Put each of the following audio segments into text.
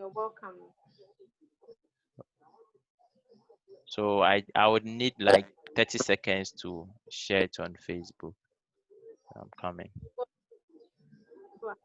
You're welcome. So I would need like 30 seconds to share it on Facebook. I'm coming. Go ahead.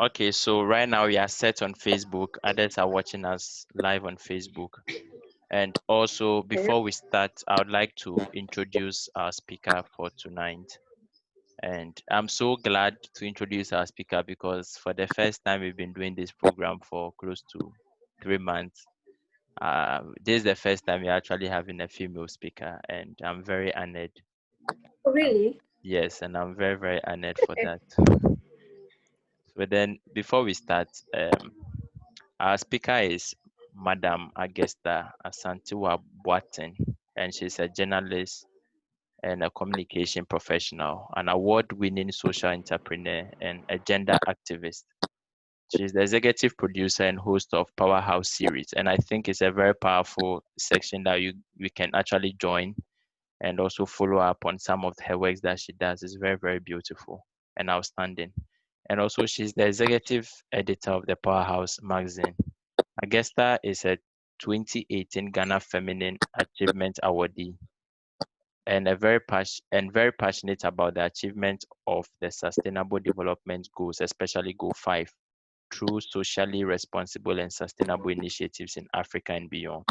Okay, so right now we are set on Facebook. Others are watching us live on Facebook. And also, Okay. before we start, I would like to introduce our speaker for tonight. And I'm so glad to introduce our speaker because for the first time, we've been doing this program for close to 3 months. This is the first time we're actually having a female speaker, and I'm very honored. Oh, Um, really? yes, and I'm very, very honored for that. But then, before we start, our speaker is Madam Augusta Asantewa Boateng, and she's a journalist and a communication professional, an award-winning social entrepreneur, and a gender activist. She's the executive producer and host of Powerhouse series, and I think it's a very powerful section that we can actually join and also follow up on some of her works that she does. It's very, very beautiful and outstanding. And also, she's the executive editor of the Powerhouse magazine. Augusta is a 2018 Ghana Feminine Achievement Awardee and very passionate about the achievement of the Sustainable Development Goals, especially Goal 5, through socially responsible and sustainable initiatives in Africa and beyond.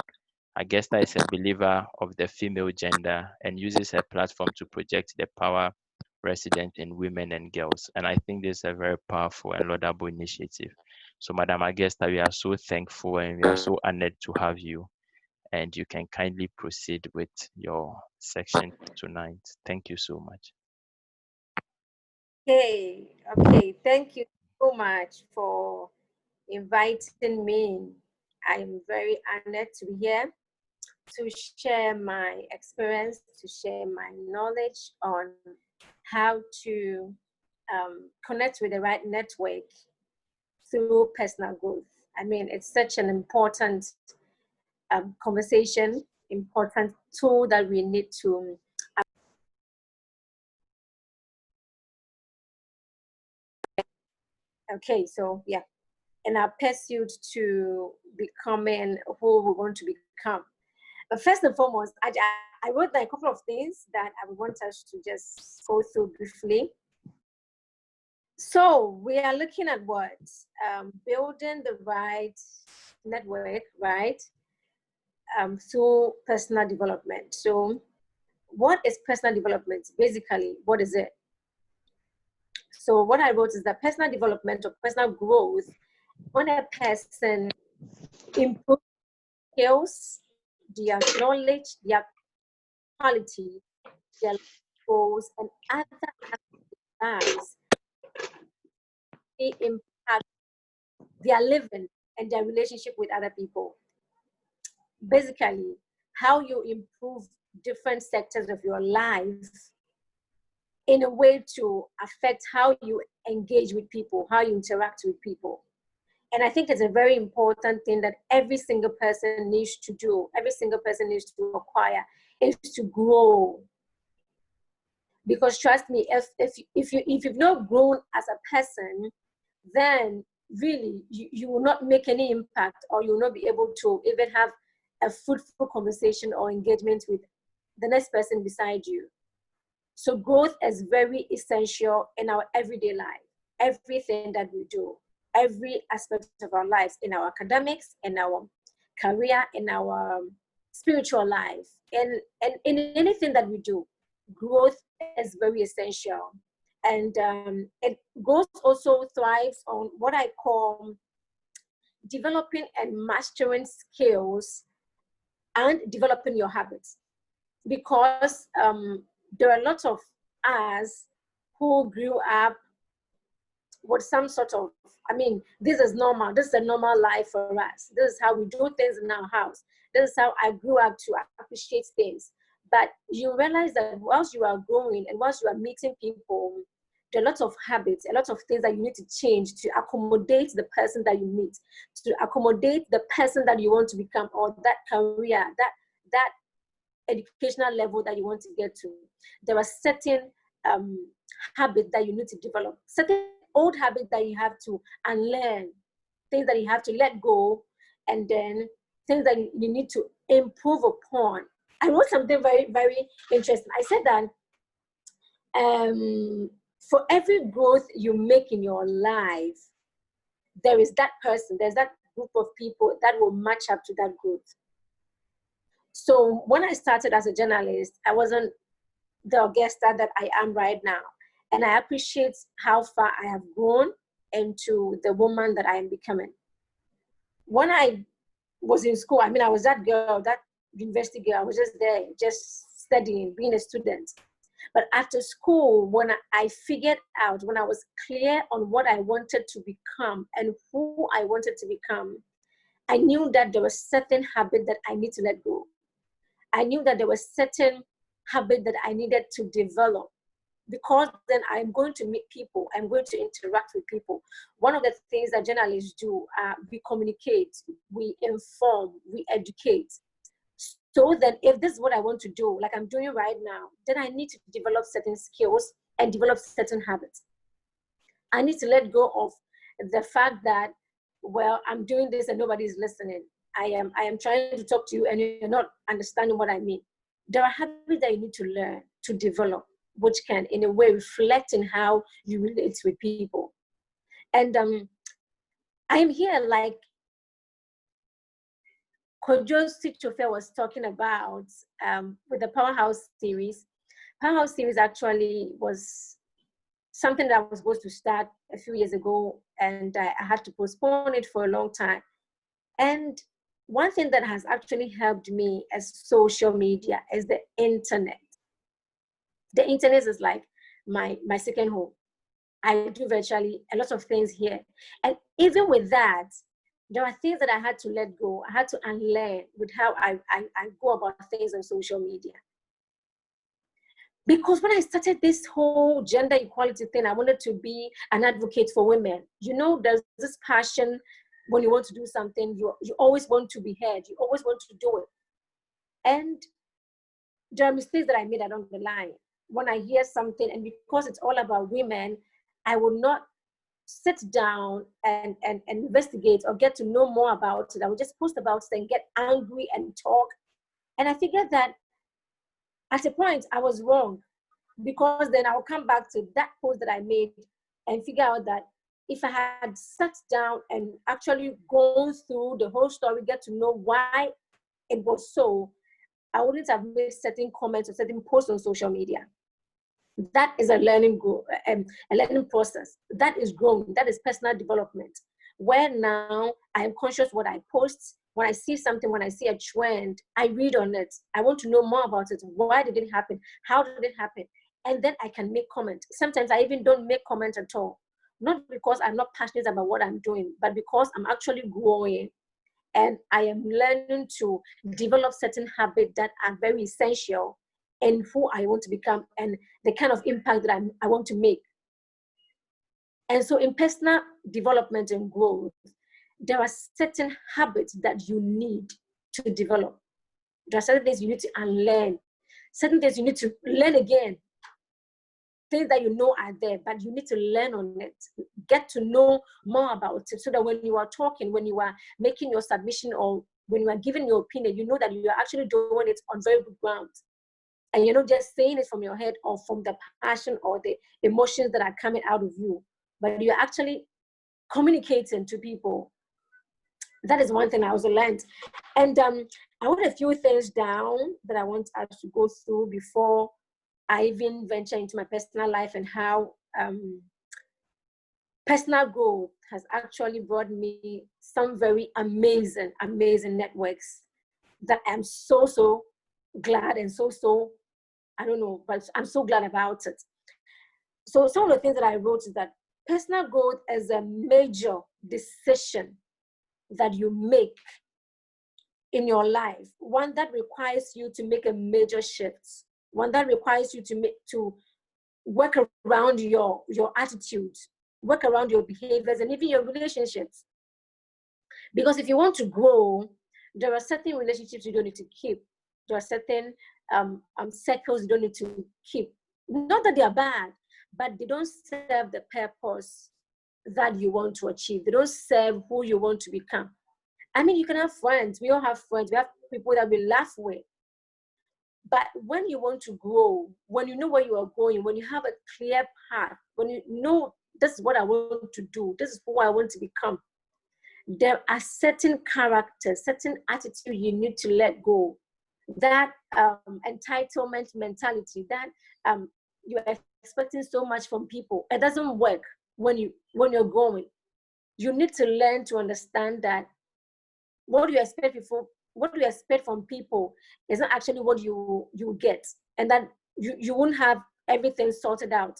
Augusta is a believer of the female gender and uses her platform to project the power resident in women and girls. And I think this is a very powerful and laudable initiative. So, Madam Augusta, we are so thankful and we are so honored to have you. And you can kindly proceed with your section tonight. Thank you so much. Okay. Thank you so much for inviting me. I'm very honored to be here to share my experience, to share my knowledge on how to connect with the right network through personal growth. I mean, it's such an important conversation, important tool that we need to. Okay, so yeah, in our pursuit to becoming who we want to become. But first and foremost, I wrote down a couple of things that I want us to just go through briefly. So we are looking at what? Building the right network, right? Through personal development. So what is personal development? Basically, what is it? So what I wrote is that personal development or personal growth, when a person improves skills, their knowledge, their quality, their goals, and other lives, they impact their living and their relationship with other people. Basically, how you improve different sectors of your life in a way to affect how you engage with people, how you interact with people. And I think it's a very important thing that every single person needs to do, every single person needs to acquire, is to grow. Because trust me, if you've not grown as a person, then really you will not make any impact, or you will not be able to even have a fruitful conversation or engagement with the next person beside you. So growth is very essential in our everyday life, everything that we do, every aspect of our lives, in our academics, in our career, in our spiritual life, and in anything that we do. Growth is very essential. And growth also thrives on what I call developing and mastering skills and developing your habits. because there are lots of us who grew up with some sort of, I mean, this is normal. This is a normal life for us. This is how we do things in our house. This is how I grew up to appreciate things. But you realize that whilst you are growing and whilst you are meeting people, there are lots of habits, a lot of things that you need to change to accommodate the person that you meet, to accommodate the person that you want to become, or that career, that educational level that you want to get to. There are certain habits that you need to develop, certain old habits that you have to unlearn, things that you have to let go, and then things that you need to improve upon. I wrote something very, very interesting. I said that for every growth you make in your life, there is that person, there's that group of people that will match up to that growth. So when I started as a journalist, I wasn't the Augusta that I am right now. And I appreciate how far I have grown into the woman that I am becoming. When I was in school, I mean, I was that girl, that university girl. I was just there, just studying, being a student. But after school, when I figured out, when I was clear on what I wanted to become and who I wanted to become, I knew that there was certain habit that I need to let go. I knew that there was certain habit that I needed to develop, because then I'm going to meet people, I'm going to interact with people. One of the things that journalists do, we communicate, we inform, we educate. So then if this is what I want to do, like I'm doing right now, then I need to develop certain skills and develop certain habits. I need to let go of the fact that, well, I'm doing this and nobody's listening. I am trying to talk to you and you're not understanding what I mean. There are habits that you need to learn to develop, which can, in a way, reflect in how you relate with people. And I am here, like Kojo Sichofe was talking about with the Powerhouse series. Powerhouse series actually was something that I was supposed to start a few years ago, and I had to postpone it for a long time. And one thing that has actually helped me as social media is the internet. The internet is like my second home. I do virtually a lot of things here. And even with that, there are things that I had to let go. I had to unlearn with how I go about things on social media. Because when I started this whole gender equality thing, I wanted to be an advocate for women. You know, there's this passion when you want to do something, you always want to be heard. You always want to do it. And there are mistakes that I made along the line. When I hear something, and because it's all about women, I will not sit down and investigate or get to know more about it. I will just post about it and get angry and talk. And I figured that at a point I was wrong, because then I'll come back to that post that I made and figure out that if I had sat down and actually gone through the whole story, get to know why it was so, I wouldn't have made certain comments or certain posts on social media. That is a learning process. That is growing. That is personal development. Where now I am conscious what I post. When I see something, when I see a trend, I read on it. I want to know more about it. Why did it happen? How did it happen? And then I can make comments. Sometimes I even don't make comments at all. Not because I'm not passionate about what I'm doing, but because I'm actually growing. And I am learning to develop certain habits that are very essential in who I want to become and the kind of impact that I want to make. And so in personal development and growth, there are certain habits that you need to develop. There are certain things you need to unlearn, certain things you need to learn again. Things that you know are there, but you need to learn on it, get to know more about it, so that when you are talking, when you are making your submission, or when you are giving your opinion, you know that you are actually doing it on very good grounds. And you're not just saying it from your head or from the passion or the emotions that are coming out of you, but you're actually communicating to people. That is one thing I also learned. And I wrote a few things down that I want us to go through before I even venture into my personal life, and how personal growth has actually brought me some very amazing networks that I'm so glad and so, I don't know, but I'm so glad about it. So some of the things that I wrote is that personal growth is a major decision that you make in your life, one that requires you to make a major shift, one that requires you to work around your attitude, work around your behaviors, and even your relationships. Because if you want to grow, there are certain relationships you don't need to keep. There are certain circles you don't need to keep. Not that they are bad, but they don't serve the purpose that you want to achieve. They don't serve who you want to become. I mean, you can have friends. We all have friends. We have people that we laugh with. But when you want to grow, when you know where you are going, when you have a clear path, when you know this is what I want to do, this is who I want to become, there are certain characters, certain attitude you need to let go. That entitlement mentality, that you're expecting so much from people, it doesn't work when you're growing. You need to learn to understand that what you expect from people is not actually what you get, and that you won't have everything sorted out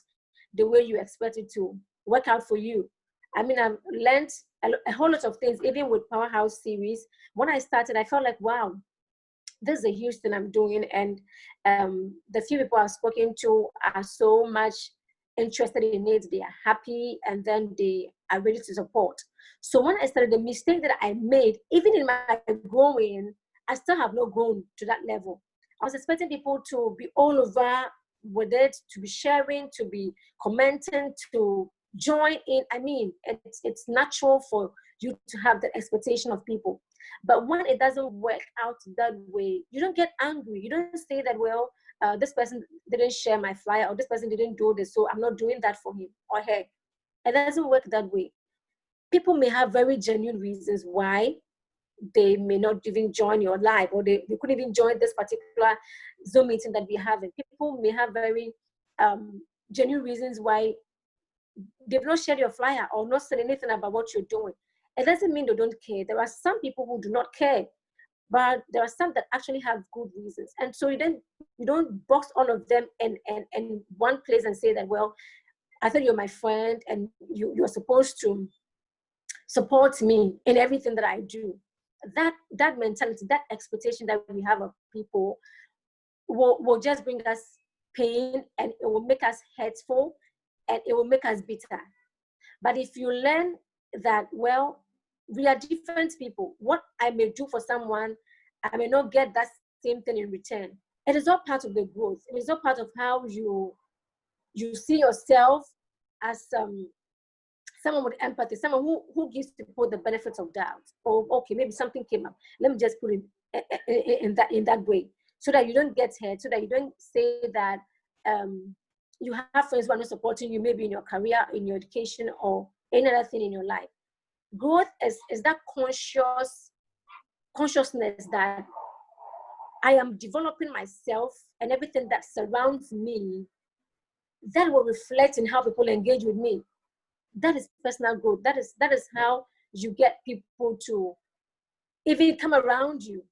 the way you expect it to work out for you. I mean, I've learned a whole lot of things, even with Powerhouse series. When I started, I felt like, wow, this is a huge thing I'm doing, and the few people I've spoken to are so much interested in it. They are happy, and then they are ready to support. So when I started, the mistake that I made, even in my growing, I still have not grown to that level. I was expecting people to be all over with it, to be sharing, to be commenting, to join in. I mean, it's natural for you to have that expectation of people. But when it doesn't work out that way, you don't get angry. You don't say that, well, this person didn't share my flyer, or this person didn't do this, so I'm not doing that for him or her. It doesn't work that way. People may have very genuine reasons why they may not even join your live, or they couldn't even join this particular Zoom meeting that we're having. People may have very genuine reasons why they've not shared your flyer or not said anything about what you're doing. It doesn't mean they don't care. There are some people who do not care, but there are some that actually have good reasons. And so you don't box all of them in one place and say that, well, I thought you're my friend and you're supposed to support me in everything that I do. That mentality, that expectation that we have of people will just bring us pain, and it will make us hurtful, and it will make us bitter. But if you learn that, well, we are different people. What I may do for someone, I may not get that same thing in return. It is all part of the growth. It is all part of how you see yourself as someone with empathy, someone who gives people the benefits of doubt. Or, okay, maybe something came up. Let me just put it in that way, so that you don't get hurt, so that you don't say that you have friends who are not supporting you, maybe in your career, in your education, or any other thing in your life. Growth is that consciousness that I am developing myself, and everything that surrounds me, that will reflect in how people engage with me. That is personal growth. That is how you get people to even come around you.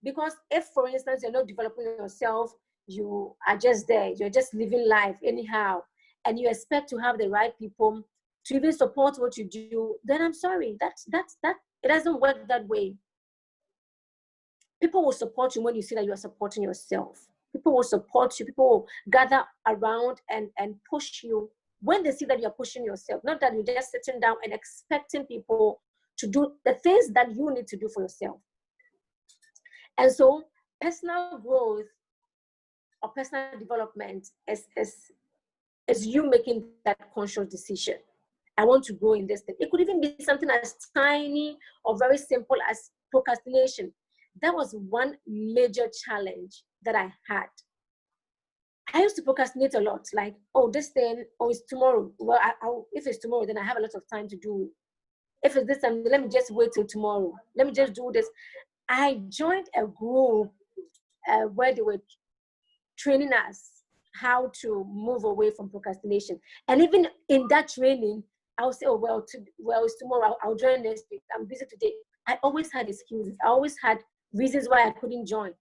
Because if, for instance, you're not developing yourself, you are just there, you're just living life anyhow, and you expect to have the right people to even support what you do, then I'm sorry, that it doesn't work that way. People will support you when you see that you are supporting yourself. People will support you. People will gather around and push you when they see that you're pushing yourself, not that you're just sitting down and expecting people to do the things that you need to do for yourself. And so personal growth or personal development is you making that conscious decision. I want to grow in this thing. It could even be something as tiny or very simple as procrastination. That was one major challenge that I had. I used to procrastinate a lot, like, oh, this thing, oh, it's tomorrow. Well, if it's tomorrow, then I have a lot of time to do it. If it's this time, let me just wait till tomorrow. Let me just do this. I joined a group where they were training us how to move away from procrastination. And even in that training, I'll say, oh, well, it's tomorrow. I'll join next week. I'm busy today. I always had excuses. I always had reasons why I couldn't join.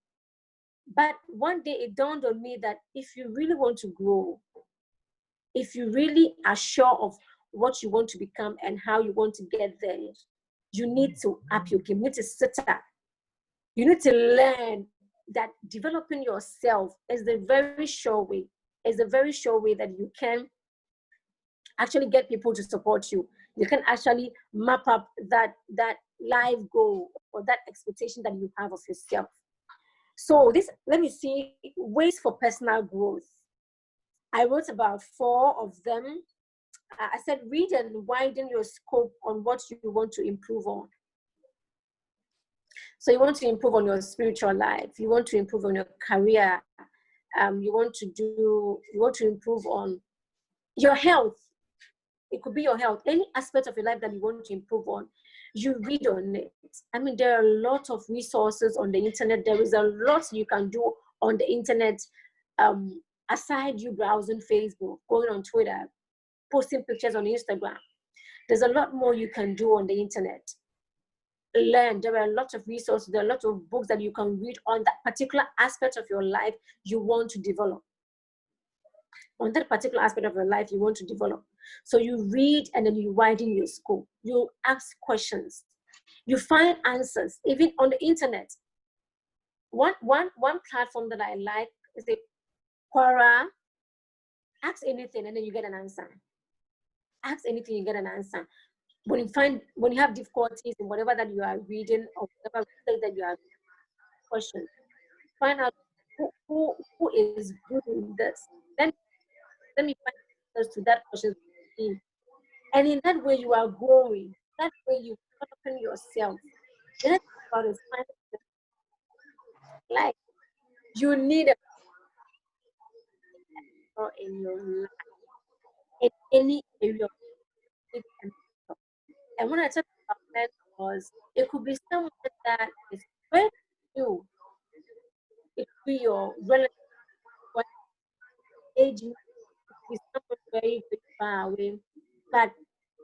But one day it dawned on me that if you really want to grow, if you really are sure of what you want to become and how you want to get there, you need to up your game. You need to sit up. You need to learn that developing yourself is the very sure way. Is a very sure way that you can actually get people to support you. You can actually map up that life goal or that expectation that you have of yourself. So this, let me see, ways for personal growth. I wrote about 4 of them. I said, read and widen your scope on what you want to improve on. So you want to improve on your spiritual life. You want to improve on your career. You want to improve on your health. It could be your health, any aspect of your life that you want to improve on. You read on it. I mean, there are a lot of resources on the internet. There is a lot you can do on the internet, aside you browsing Facebook, going on Twitter, posting pictures on Instagram. There's a lot more you can do on the internet. Learn. There are a lot of resources. There are a lot of books that you can read on that particular aspect of your life you want to develop. On that particular aspect of your life you want to develop. So you read and then you widen your scope. You ask questions. You find answers, even on the internet. One platform that I like is the Quora. Ask anything and then you get an answer. Ask anything, you get an answer. When you have difficulties in whatever that you are reading or whatever that you are questioning, find out who is good in this. Then let me find answers to that question. And in that way you are growing. That way you open yourself. The next part is like you need a mentor in your life, in any area. And when I talk about mentors, it could be someone that is very new. It could be your relative, age, it could be someone very, very far away, but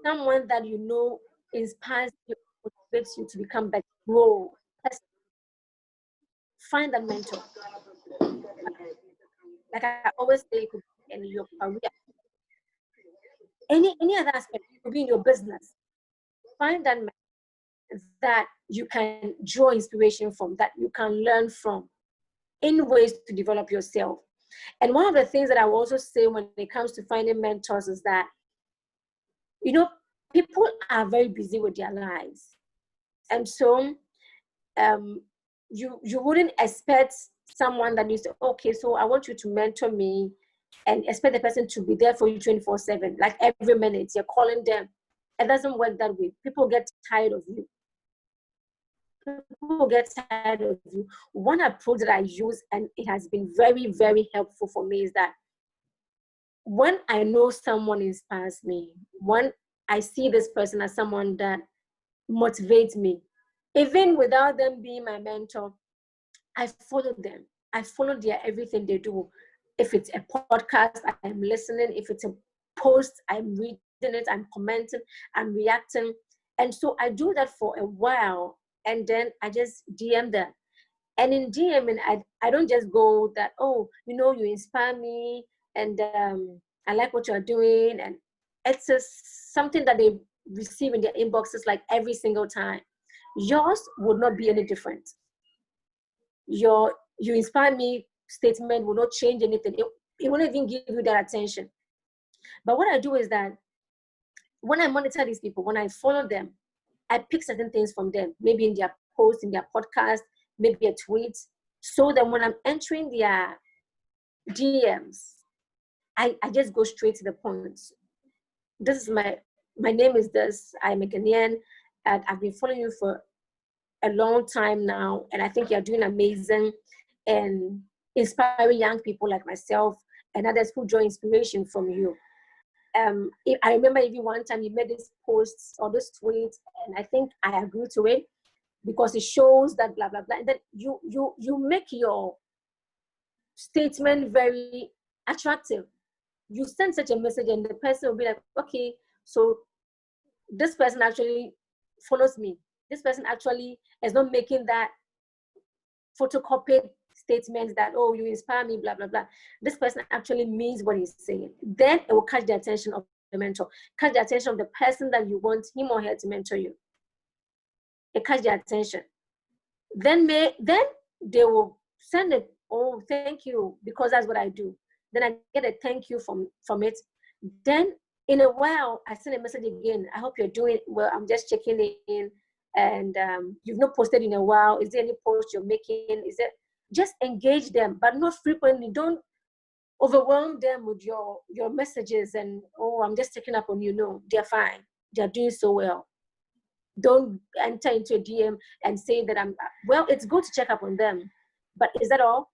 someone that you know inspires you, motivates you to become better, grow. Find a mentor. Like I always say, it could be in your career, any other aspect, it could be in your business. Find that mentor that you can draw inspiration from, that you can learn from, in ways to develop yourself. And one of the things that I will also say when it comes to finding mentors is that, you know, people are very busy with their lives. And so you wouldn't expect someone that you say, okay, so I want you to mentor me, and expect the person to be there for you 24/7, like every minute you're calling them. It doesn't work that way. People get tired of you. People get tired of you. One approach that I use, and it has been very, very helpful for me, is that when I know someone inspires me, when I see this person as someone that motivates me, even without them being my mentor, I follow them. I follow their everything they do. If it's a podcast, I'm listening. If it's a post, I'm reading it, I'm commenting, I'm reacting. And so I do that for a while, and then I just DM them. And in DMing, I don't just go that, oh, you know, you inspire me, and I like what you're doing. And it's just something that they receive in their inboxes like every single time. Yours would not be any different. Your "you inspire me" statement will not change anything. It won't even give you that attention. But what I do is that when I monitor these people, when I follow them, I pick certain things from them, maybe in their post, in their podcast, maybe a tweet, so that when I'm entering their DMs, I just go straight to the point. This is my name is this, I'm a Ghanaian, and I've been following you for a long time now, and I think you're doing amazing and inspiring young people like myself and others who draw inspiration from you. I remember even one time you made this post or this tweet, and I think I agree to it because it shows that blah blah blah. And then you make your statement very attractive. You send such a message, and the person will be like, okay, so this person actually follows me. This person actually is not making that photocopied statements that, oh, you inspire me, blah, blah, blah. This person actually means what he's saying. Then it will catch the attention of the mentor, catch the attention of the person that you want him or her to mentor you. It catch their attention. Then they will send it, oh, thank you, because that's what I do. Then I get a thank you from it. Then in a while, I send a message again. I hope you're doing well. I'm just checking in, and you've not posted in a while. Is there any post you're making? Is it just engage them, but not frequently. Don't overwhelm them with your messages and, oh, I'm just checking up on you. No, they're fine. They're doing so well. Don't enter into a DM and say that well, it's good to check up on them, but is that all?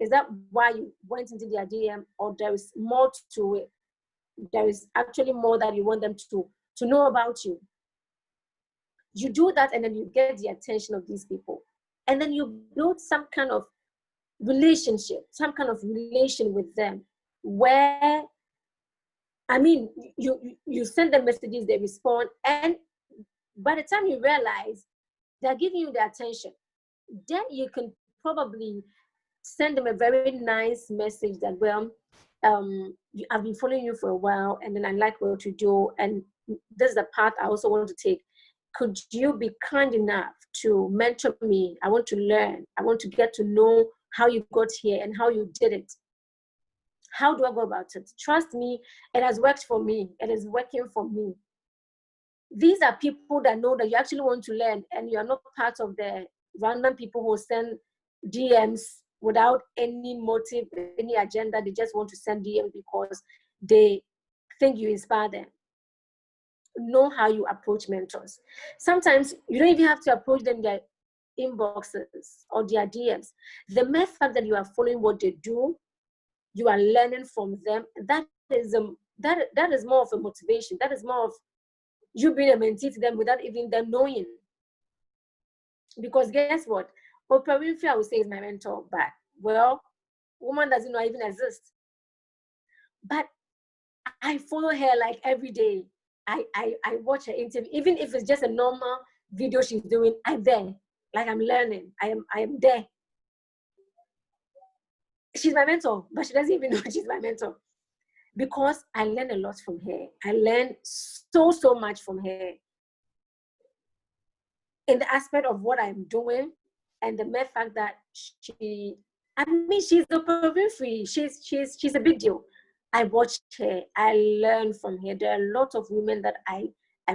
Is that why you went into their DM, or there is more to it? There is actually more that you want them to know about you. You do that, and then you get the attention of these people, and then you build some kind of relationship, some kind of relation with them, where, I mean, you send them messages, they respond, and by the time you realize they're giving you the attention, then you can probably send them a very nice message that, well, I've been following you for a while, and then I like what you do, and this is the path I also want to take. Could you be kind enough to mentor me? I want to learn. I want to get to know how you got here and how you did it. How do I go about it? Trust me, it has worked for me. It is working for me. These are people that know that you actually want to learn, and you're not part of the random people who send DMs without any motive, any agenda. They just want to send DMs because they think you inspire them. Know how you approach mentors. Sometimes you don't even have to approach them in their inboxes or their DMs. The mere fact that you are following what they do, you are learning from them, that is more of a motivation. That is more of you being a mentee to them without even them knowing. Because guess what? Oprah Winfrey, I would say, is my mentor, but, well, woman doesn't know I even exist. But I follow her like every day. I watch her interview, even if it's just a normal video she's doing, I'm there. Like, I'm learning. I am there. She's my mentor, but she doesn't even know she's my mentor. Because I learn a lot from her. I learn so much from her. In the aspect of what I'm doing, and the mere fact that she's Oprah Winfrey. She's a big deal. I watch her. I learn from her. There are a lot of women that I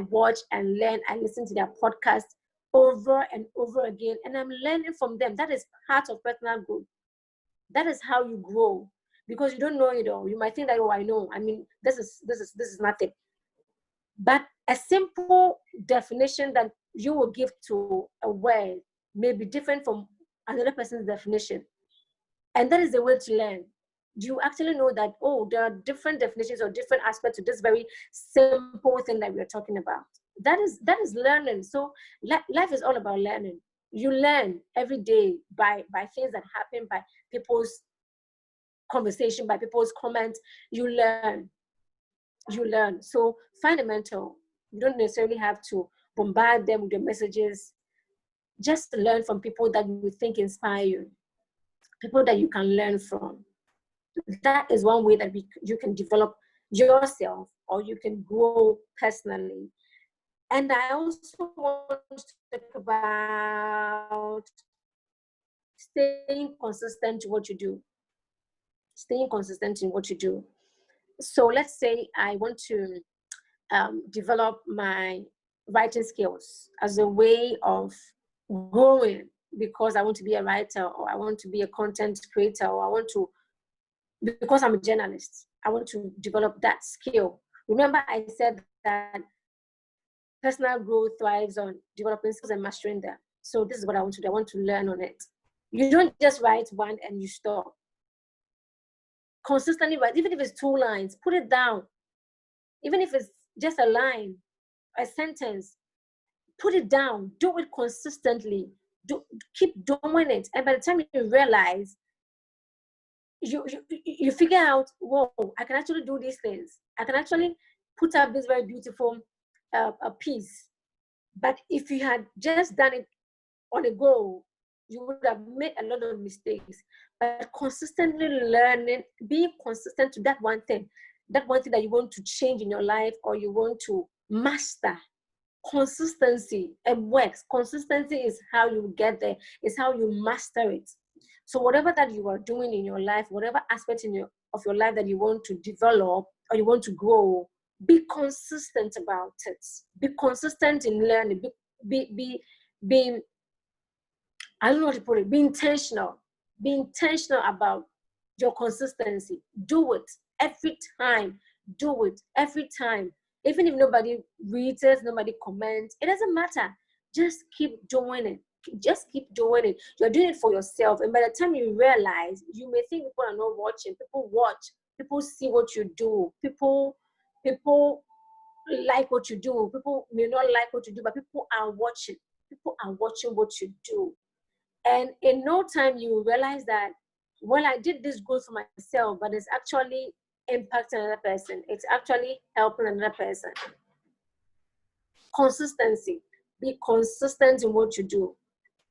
watch and learn. I listen to their podcasts over and over again, and I'm learning from them. That is part of personal growth. That is how you grow, because you don't know it all. You might think that, oh, I know. I mean, this is nothing. But a simple definition that you will give to a word may be different from another person's definition. And that is the way to learn. Do you actually know that, oh, there are different definitions or different aspects to this very simple thing that we're talking about? That is learning. So life is all about learning. You learn every day by things that happen, by people's conversation, by people's comments. You learn. So find a mentor. You don't necessarily have to bombard them with your messages. Just learn from people that you think inspire you, people that you can learn from. That is one way that you can develop yourself, or you can grow personally. And I also want to talk about staying consistent in what you do. Staying consistent in what you do. So let's say I want to develop my writing skills as a way of growing, because I want to be a writer, or I want to be a content creator, or because I'm a journalist, I want to develop that skill. Remember, I said that personal growth thrives on developing skills and mastering them. So this is what I want to do. I want to learn on it. You don't just write one and you stop. Consistently write, even if it's 2 lines, put it down. Even if it's just a line, a sentence, put it down. Do it consistently. Keep doing it. And by the time you realize, you figure out, whoa, I can actually do these things. I can actually put up this very beautiful a piece. But if you had just done it on a go, you would have made a lot of mistakes. But consistently learning, being consistent to that one thing that you want to change in your life or you want to master. Consistency, it works. Consistency is how you get there, it's how you master it. So whatever that you are doing in your life, whatever aspect of your life that you want to develop or you want to grow, be consistent about it. Be consistent in learning. Be I don't know how to put it. Be intentional. Be intentional about your consistency. Do it every time. Do it every time. Even if nobody reads it, nobody comments, it doesn't matter. Just keep doing it. Just keep doing it. You're doing it for yourself. And by the time you realize, you may think people are not watching. People watch. People see what you do. People like what you do. People may not like what you do, but people are watching. People are watching what you do. And in no time, you will realize that, well, I did this good for myself, but it's actually impacting another person. It's actually helping another person. Consistency. Be consistent in what you do.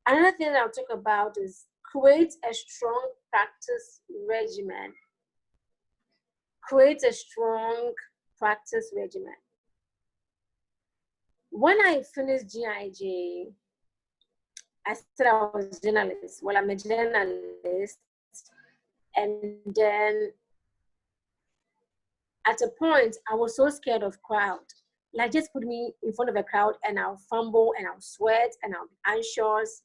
Another thing that I'll talk about is create a strong practice regimen. Create a strong practice regimen. When I finished GIJ, I said I was a journalist. Well, I'm a journalist. And then at a point, I was so scared of crowd. Like, just put me in front of a crowd and I'll fumble and I'll sweat and I'll be anxious.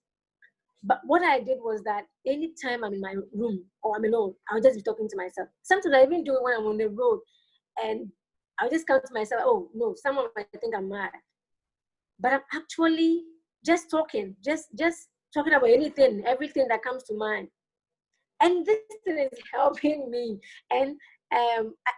But what I did was that anytime I'm in my room or I'm alone, I'll just be talking to myself. Sometimes I even do it when I'm on the road. And I'll just come to myself, oh, no, someone might think I'm mad. But I'm actually just talking, just talking about anything, everything that comes to mind. And this thing is helping me. And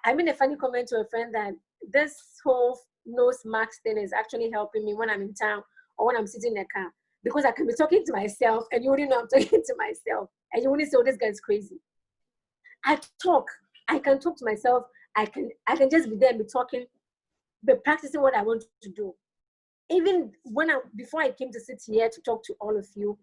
I made a funny comment to a friend that this whole nose mask thing is actually helping me when I'm in town or when I'm sitting in a car. Because I can be talking to myself and you wouldn't know I'm talking to myself. And you wouldn't say, oh, this guy's crazy. I can talk to myself. I can just be there and be talking, be practicing what I want to do. Even before I came to sit here to talk to all of you,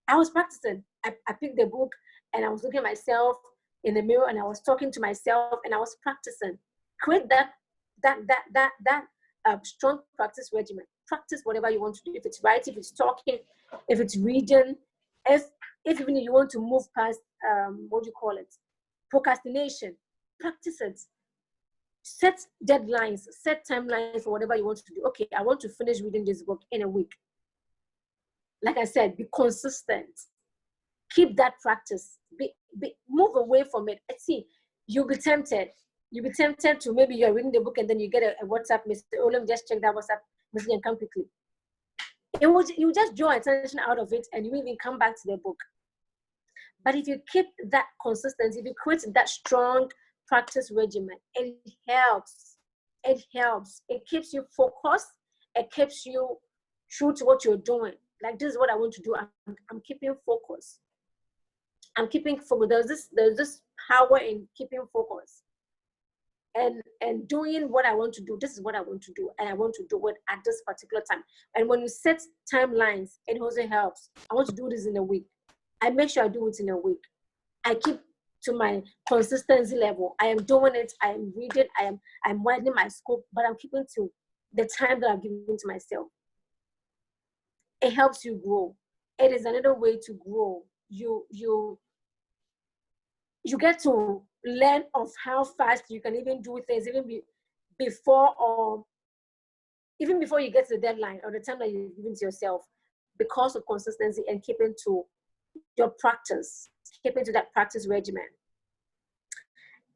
I was practicing. I picked the book and I was looking at myself in the mirror and I was talking to myself and I was practicing. Create that strong practice regimen. Practice whatever you want to do. If it's writing, if it's talking, if it's reading, if even you want to move past what do you call it? Procrastination. Practice it. Set deadlines, set timelines for whatever you want to do. Okay, I want to finish reading this book in a week. Like I said, be consistent. Keep that practice. Move away from it. See, you'll be tempted. You'll be tempted to, maybe you're reading the book and then you get a WhatsApp message. Oh, let me just check that WhatsApp message and come quickly. You just draw attention out of it and you even come back to the book. But if you keep that consistency, if you create that strong practice regimen, it helps. It helps. It keeps you focused. It keeps you true to what you're doing. Like, this is what I want to do. I'm keeping focus. I'm keeping focus. There's this power in keeping focus and doing what I want to do. This is what I want to do, and I want to do it at this particular time. And when you set timelines, it also helps. I want to do this in a week. I make sure I do it in a week. I keep to my consistency level. I am doing it. I am reading. I'm widening my scope, but I'm keeping to the time that I've given to myself. It helps you grow. It is another way to grow. You get to learn of how fast you can even do things, before you get to the deadline or the time that you've given to yourself, because of consistency and keeping to your practice, keeping to that practice regimen.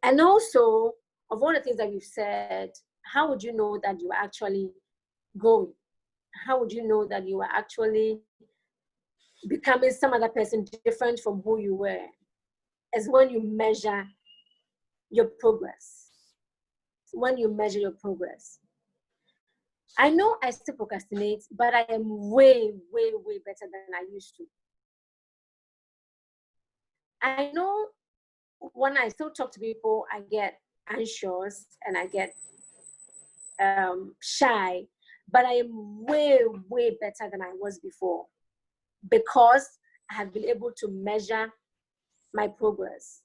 And also, of all the things that we've said, how would you know that you are actually growing? How would you know that you are actually becoming some other person different from who you were? Is when you measure your progress. When you measure your progress. I know I still procrastinate, but I am way, way, way better than I used to. I know when I still talk to people, I get anxious and I get shy, but I am way, way better than I was before, because I have been able to measure my progress.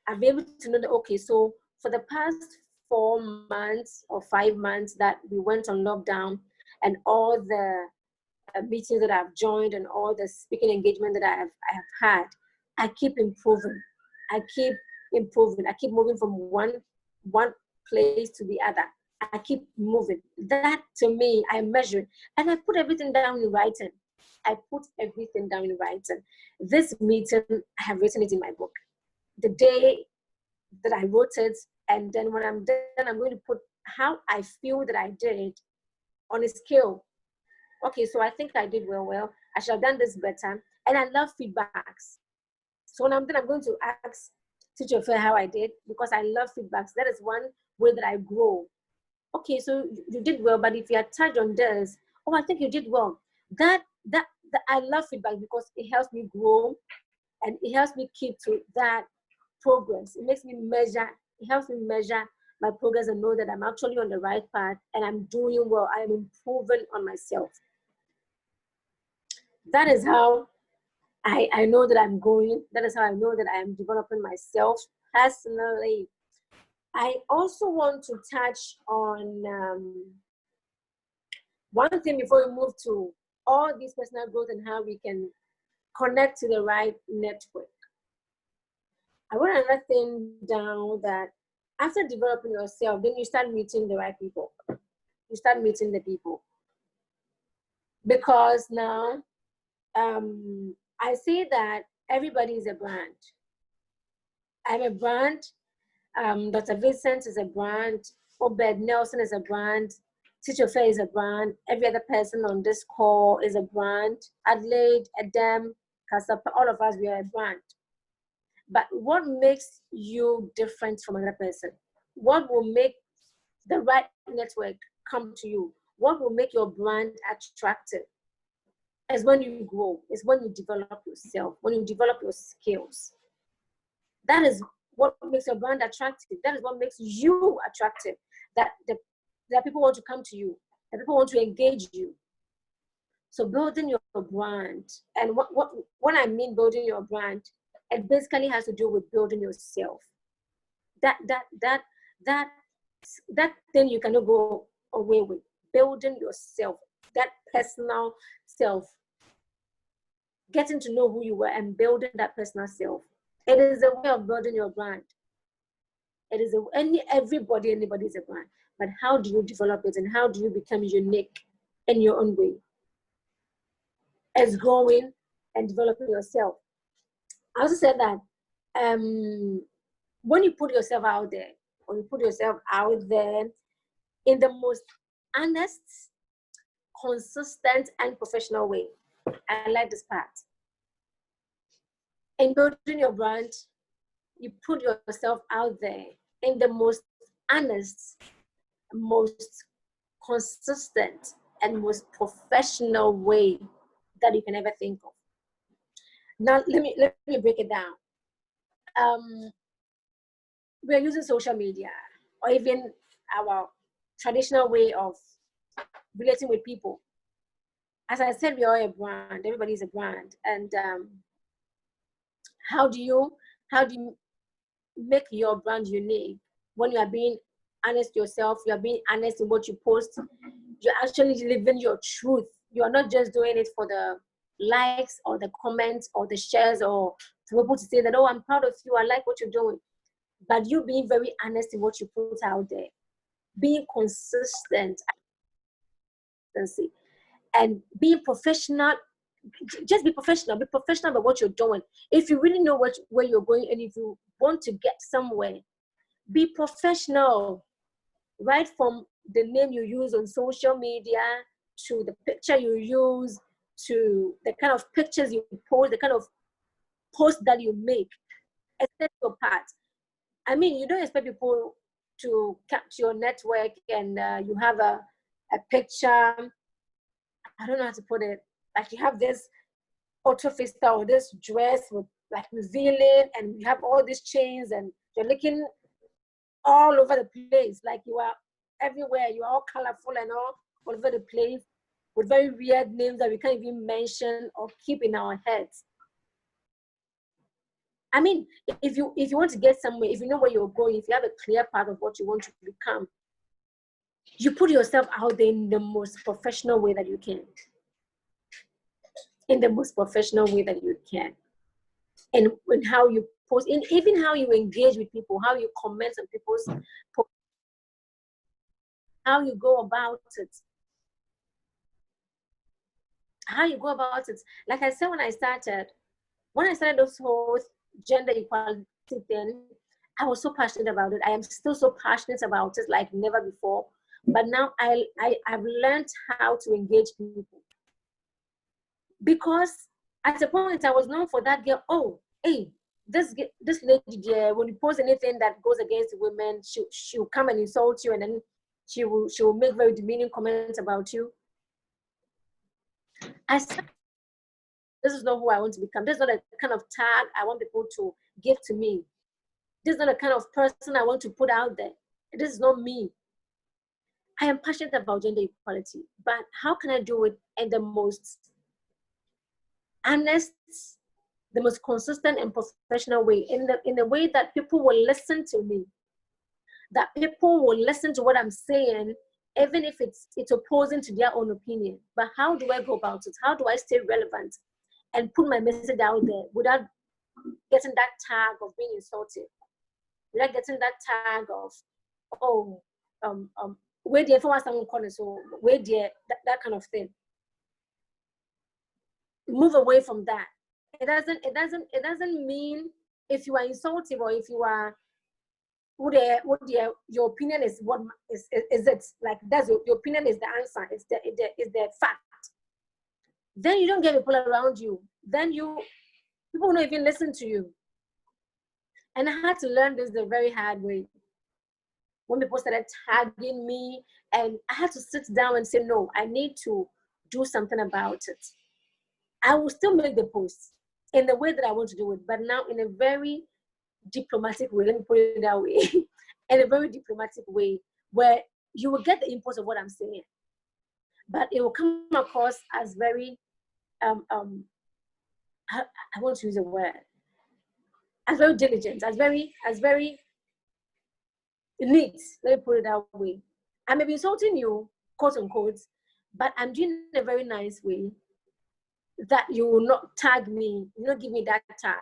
I've been able to know that, okay, so for the past 4 months or 5 months that we went on lockdown, and all the meetings that I've joined and all the speaking engagement that I have had, I keep improving. I keep improving. I keep moving from one place to the other. I keep moving. That to me, I measure, and I put everything down in writing. I put everything down in writing. This meeting, I have written it in my book. The day that I wrote it, and then when I'm done, I'm going to put how I feel that I did on a scale. Okay, so I think I did well. I should have done this better. And I love feedbacks. So when I'm done, I'm going to ask teacher Fair how I did, because I love feedbacks. That is one way that I grow. Okay, so you did well, but if you are touched on this, oh, I think you did well. That I love feedback because it helps me grow, and it helps me keep to that progress. It makes me measure. It helps me measure my progress and know that I'm actually on the right path and I'm doing well. I'm improving on myself. That is how I know that I'm going. That is how I know that I am developing myself personally. I also want to touch on one thing before we move to all these personal growth and how we can connect to the right network. I want another thing down that after developing yourself, then you start meeting the right people. You start meeting the people. Because now, I say that everybody is a brand. I'm a brand. Dr. Vincent is a brand. Obed Nelson is a brand. Teacher Fair is a brand. Every other person on this call is a brand. Adelaide, Adam, Kasapa, all of us, we are a brand. But what makes you different from another person? What will make the right network come to you? What will make your brand attractive? Is when you grow, is when you develop yourself, when you develop your skills. That is what makes your brand attractive. That is what makes you attractive. That people want to come to you, that people want to engage you. So building your brand, and when I mean building your brand, it basically has to do with building yourself. That thing you cannot go away with. Building yourself, that personal self, getting to know who you were and building that personal self. It is a way of building your brand. It is anybody is a brand. But how do you develop it, and how do you become unique in your own way? As growing and developing yourself. I also said that when you put yourself out there, in the most honest, consistent, and professional way. I like this part. In building your brand, you put yourself out there in the most honest, most consistent, and most professional way that you can ever think of. Now, let me break it down. We're using social media, or even our traditional way of relating with people. As I said, we are a brand. Everybody is a brand. And how do you make your brand unique? When you are being honest yourself, you are being honest in what you post, you're actually living your truth. You are not just doing it for the likes or the comments or the shares, or for people to say that, oh, I'm proud of you, I like what you're doing. But you being very honest in what you put out there, being consistent, and being professional. Just be professional about what you're doing. If you really know where you're going, and if you want to get somewhere, be professional. Right from the name you use on social media, to the picture you use, to the kind of pictures you post, the kind of post that you make. Expect your part. I mean, you don't expect people to capture your network and you have a picture, I don't know how to put it, like you have this outfit or this dress with like revealing, and you have all these chains, and you're looking all over the place, like you are everywhere, you are all colorful and all over the place. with very weird names that we can't even mention or keep in our heads. I mean, if you want to get somewhere, if you know where you're going, if you have a clear path of what you want to become, you put yourself out there in the most professional way that you can. In the most professional way that you can. And how you post, and even how you engage with people, how you comment on people's posts, how you go about it. How you go about it. Like I said, when I started this whole gender equality thing, I was so passionate about it. I am still so passionate about it like never before. But now I've learned how to engage people. Because at a point I was known for that girl. Oh, hey, this lady there, when you post anything that goes against women, she'll come and insult you, and then she will make very demeaning comments about you. I said, this is not who I want to become. This is not a kind of tag I want people to give to me. This is not the kind of person I want to put out there. This is not me. I am passionate about gender equality, but how can I do it in the most honest, the most consistent and professional way, in a way that people will listen to me, that people will listen to what I'm saying, even if it's opposing to their own opinion. But how do I go about it? How do I stay relevant and put my message out there without getting that tag of being insulted, without getting that tag of, oh, where the for someone corner, so where the that kind of thing. Move away from that. It doesn't mean if you are insultive or if you are your opinion is what is it like, that's your opinion is the answer, is the fact. Then you don't get people around you. Then people will not even listen to you. And I had to learn this the very hard way. When people started tagging me, and I had to sit down and say, no, I need to do something about it. I will still make the posts in the way that I want to do it, but now in a very diplomatic way, let me put it that way, in a very diplomatic way, where you will get the impulse of what I'm saying, but it will come across as very, I want to use a word, as very diligent, as very neat, let me put it that way. I may be insulting you, quote unquote, but I'm doing it in a very nice way that you will not tag me, you not give me that tag.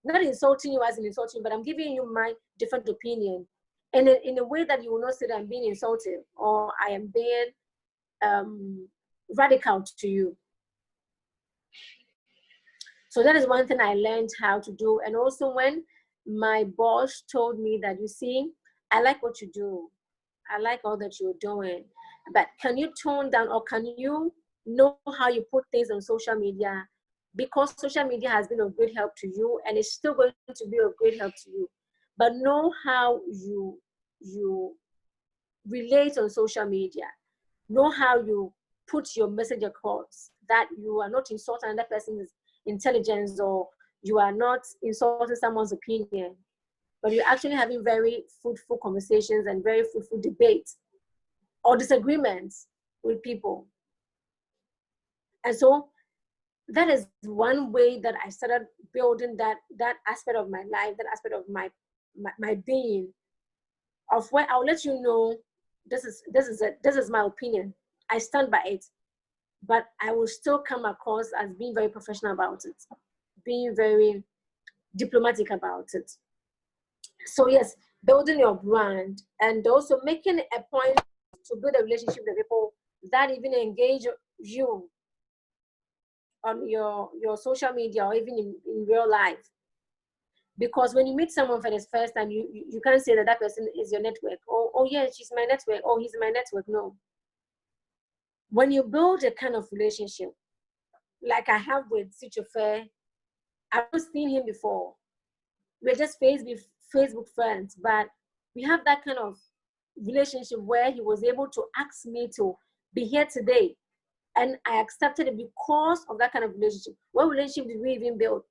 Not insulting you as an insulting, but I'm giving you my different opinion. And in a way that you will not say that I'm being insulted or I am being radical to you. So that is one thing I learned how to do. And also when my boss told me that, you see, I like what you do. I like all that you're doing, but can you tone down, or can you know how you put things on social media? Because social media has been of great help to you and it's still going to be of great help to you. But know how you relate on social media. Know how you put your message across, that you are not insulting another person's intelligence, or you are not insulting someone's opinion, but you're actually having very fruitful conversations and very fruitful debates or disagreements with people. And so that is one way that I started building that aspect of my life, that aspect of my being, of where I'll let you know, this is my opinion. I stand by it, but I will still come across as being very professional about it, being very diplomatic about it. So yes, building your brand, and also making a point to build a relationship with people that even engage you on your social media or even in real life. Because when you meet someone for the first time, you can't say that person is your network. Oh yeah, she's my network. Oh, he's my network. No. When you build a kind of relationship, like I have with Sichofe, I've not seen him before. We're just Facebook friends, but we have that kind of relationship where he was able to ask me to be here today. And I accepted it because of that kind of relationship. What relationship did we even build?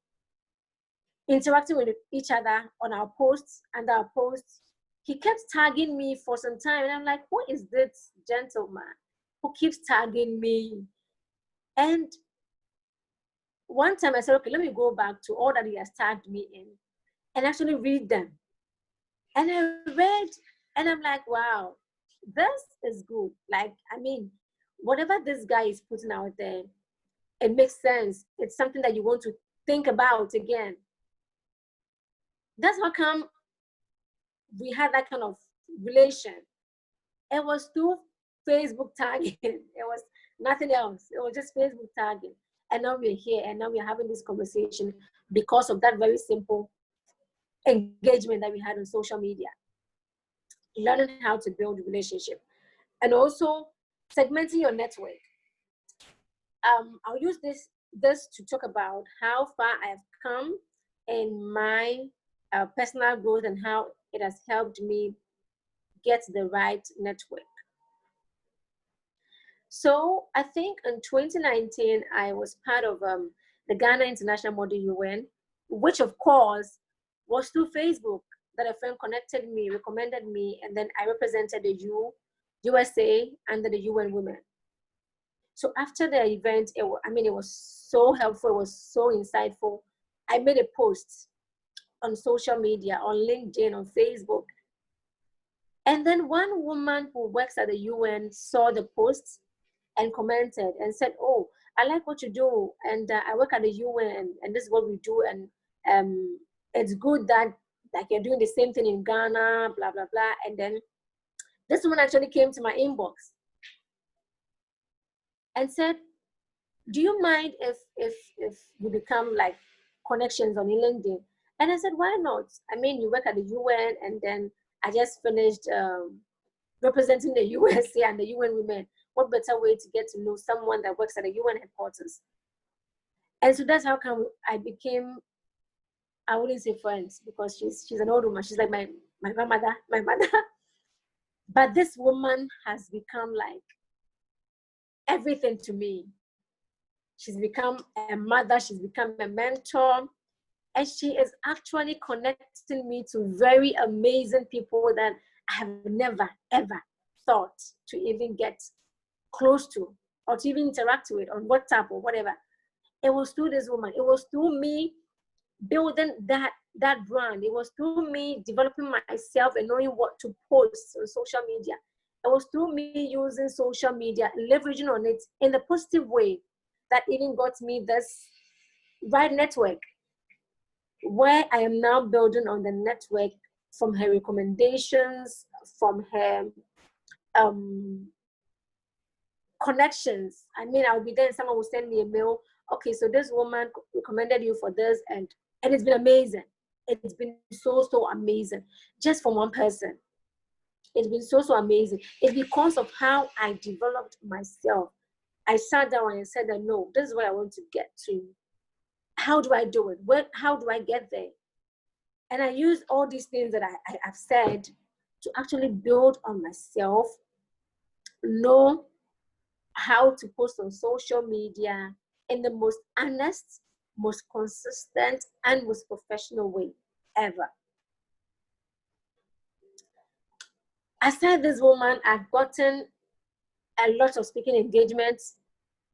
Interacting with each other on our posts and our posts. He kept tagging me for some time, and I'm like, who is this gentleman who keeps tagging me And one time I said, okay, let me go back to all that he has tagged me in and actually read them. And I read, and I'm like, wow, this is good. Like, I mean, whatever this guy is putting out there, it makes sense. It's something that you want to think about again. That's how come we had that kind of relation. It was through Facebook tagging. It was nothing else. It was just Facebook tagging. And now we're here, and now we're having this conversation because of that very simple engagement that we had on social media. Learning how to build a relationship, and also segmenting your network. I'll use this to talk about how far I have come in my personal growth and how it has helped me get the right network. So I think in 2019, I was part of the Ghana International Model UN, which of course was through Facebook that a friend connected me, recommended me, and then I represented the USA under the UN Women. So after the event, it was so helpful, it was so insightful. I made a post on social media, on LinkedIn, on Facebook. And then one woman who works at the UN saw the post and commented and said, oh, I like what you do. And I work at the UN and this is what we do. And it's good that like you're doing the same thing in Ghana, blah, blah, blah. And then this woman actually came to my inbox and said, do you mind if we become like connections on LinkedIn? And I said, why not? I mean, you work at the UN, and then I just finished representing the USA and the UN Women. What better way to get to know someone that works at the UN headquarters? And so that's how come I became, I wouldn't say friends, because she's an old woman. She's like my grandmother, my mother. But this woman has become like everything to me. She's become a mother, she's become a mentor, and she is actually connecting me to very amazing people that I have never, ever thought to even get close to or to even interact with on WhatsApp or whatever. It was through this woman. It was through me building that brand. It was through me developing myself and knowing what to post on social media. It was through me using social media and leveraging on it in a positive way that even got me this right network, where I am now building on the network from her recommendations, from her connections. I mean, I'll be there and someone will send me a mail. Okay, so this woman recommended you for this, and it's been amazing. It's been so amazing, just from one person. It's been so amazing. It's because of how I developed myself. I sat down and said that no, this is what I want to get to. How do I do it? How do I get there? And I use all these things that I have said to actually build on myself, know how to post on social media in the most honest, most consistent, and most professional way ever. Aside this woman, I've gotten a lot of speaking engagements.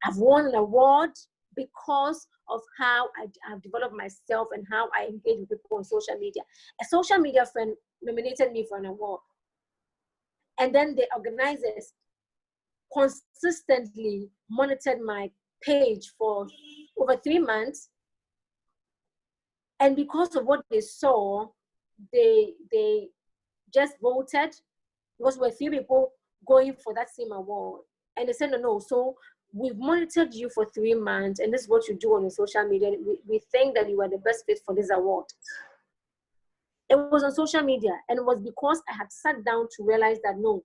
I've won an award because of how I've developed myself and how I engage with people on social media. A social media friend nominated me for an award. And then the organizers consistently monitored my page for over 3 months. And because of what they saw, they just voted, because there were 3 people going for that same award. And they said, no, so we've monitored you for 3 months, and this is what you do on your social media. We think that you are the best fit for this award. It was on social media, and it was because I had sat down to realize that, no,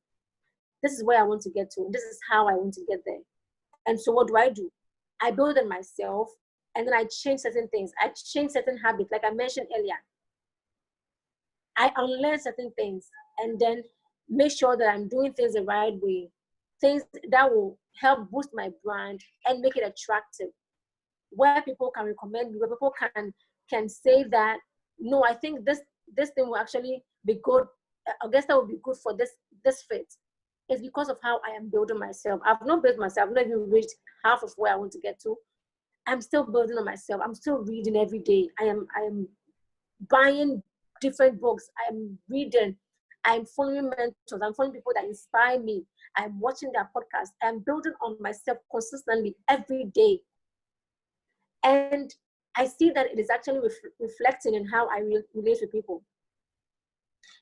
this is where I want to get to. This is how I want to get there. And so what do? I build on myself, and then I change certain things. I change certain habits, like I mentioned earlier. I unlearn certain things, and then make sure that I'm doing things the right way. Things that will help boost my brand and make it attractive, where people can recommend me, where people can say that, no, I think this thing will actually be good. I guess that will be good for this fit. is because of how I am building myself. I've not built myself. I've not even reached half of where I want to get to. I'm still building on myself. I'm still reading every day. I am buying different books. I'm reading. I'm following mentors. I'm following people that inspire me. I'm watching their podcasts. I'm building on myself consistently every day. And I see that it is actually reflecting in how I relate with people.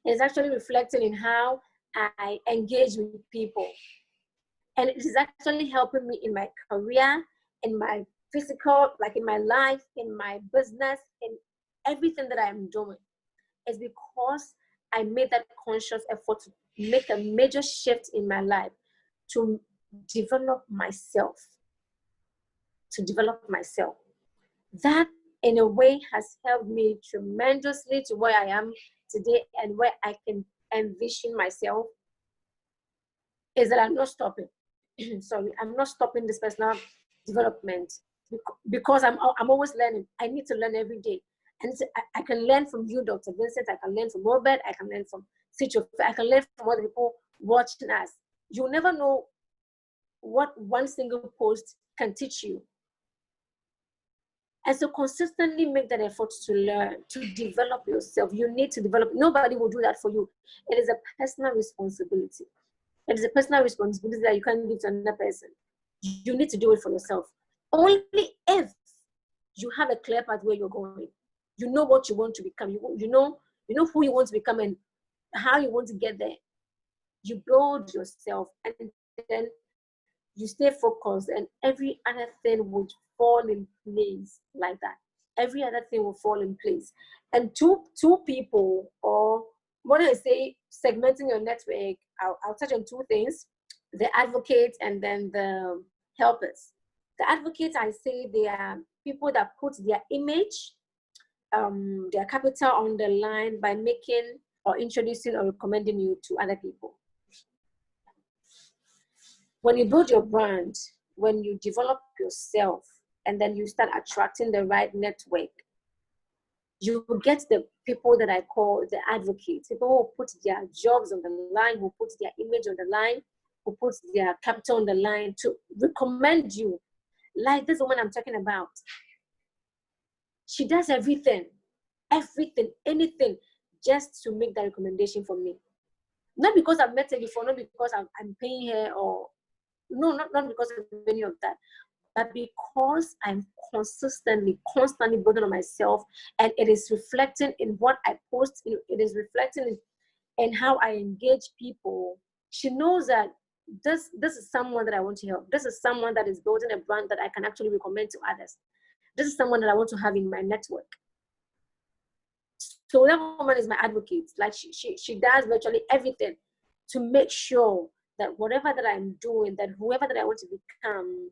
It's actually reflecting in how I engage with people. And it is actually helping me in my career, in my physical, like in my life, in my business, in everything that I'm doing. It's because I made that conscious effort to make a major shift in my life to develop myself. To develop myself. That, in a way, has helped me tremendously to where I am today and where I can envision myself. Is that I'm not stopping. Sorry, I'm not stopping this personal development because I'm always learning. I need to learn every day. And I can learn from you, Dr. Vincent. I can learn from Robert. I can learn from Sicho. I can learn from other people watching us. You'll never know what one single post can teach you. And so consistently make that effort to learn, to develop yourself. You need to develop. Nobody will do that for you. It is a personal responsibility. It is a personal responsibility that you can't give to another person. You need to do it for yourself. Only if you have a clear path where you're going. You know what you want to become. You know who you want to become and how you want to get there. You build yourself and then you stay focused, and every other thing would fall in place like that. Every other thing will fall in place. And two people, or when I say segmenting your network, I'll touch on two things: the advocates and then the helpers. The advocates, I say, they are people that put their image, their capital on the line by making or introducing or recommending you to other people. When you build your brand, when you develop yourself, and then you start attracting the right network, you get the people that I call the advocates, people who put their jobs on the line, who put their image on the line, who put their capital on the line to recommend you. Like this woman I'm talking about. She does everything, anything, just to make that recommendation for me. Not because I've met her before, not because I'm paying her, or no, not because of any of that, but because I'm constantly building on myself, and it is reflecting in what I post. It is reflecting in how I engage people. She knows that this is someone that I want to help. This is someone that is building a brand that I can actually recommend to others. This is someone that I want to have in my network. So that woman is my advocate. Like she does virtually everything to make sure that whatever that I'm doing, that whoever that I want to become,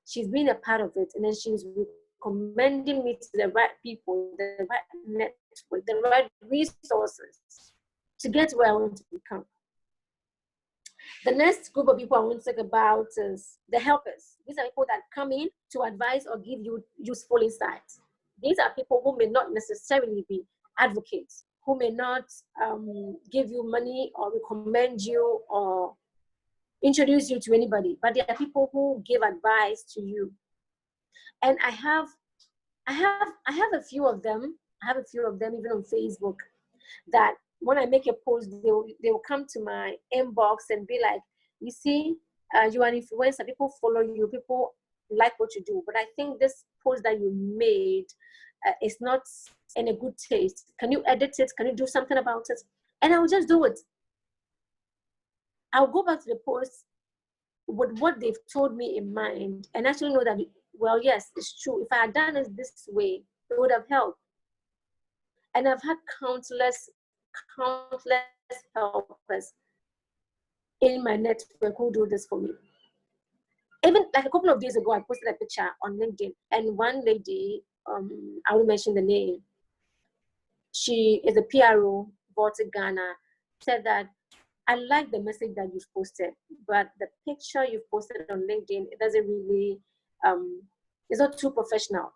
she's been a part of it, and then she's recommending me to the right people, the right network, the right resources to get where I want to become. The next group of people I want to talk about is the helpers. These are people that come in to advise or give you useful insights. These are people who may not necessarily be advocates, who may not give you money or recommend you or introduce you to anybody, but they are people who give advice to you. And I have a few of them. I have a few of them even on Facebook, that when I make a post, they will come to my inbox and be like, you see, you are an influencer, people follow you, people like what you do, but I think this post that you made is not in a good taste. Can you edit it? Can you do something about it? And I will just do it. I'll go back to the post with what they've told me in mind and actually know that, well, yes, it's true. If I had done it this way, it would have helped. And I've had countless helpers in my network who do this for me. Even like a couple of days ago, I posted a picture on LinkedIn, and one lady, I will mention the name, she is a PRO, Boateng Ghana, said that, I like the message that you've posted, but the picture you've posted on LinkedIn, it doesn't really, it's not too professional.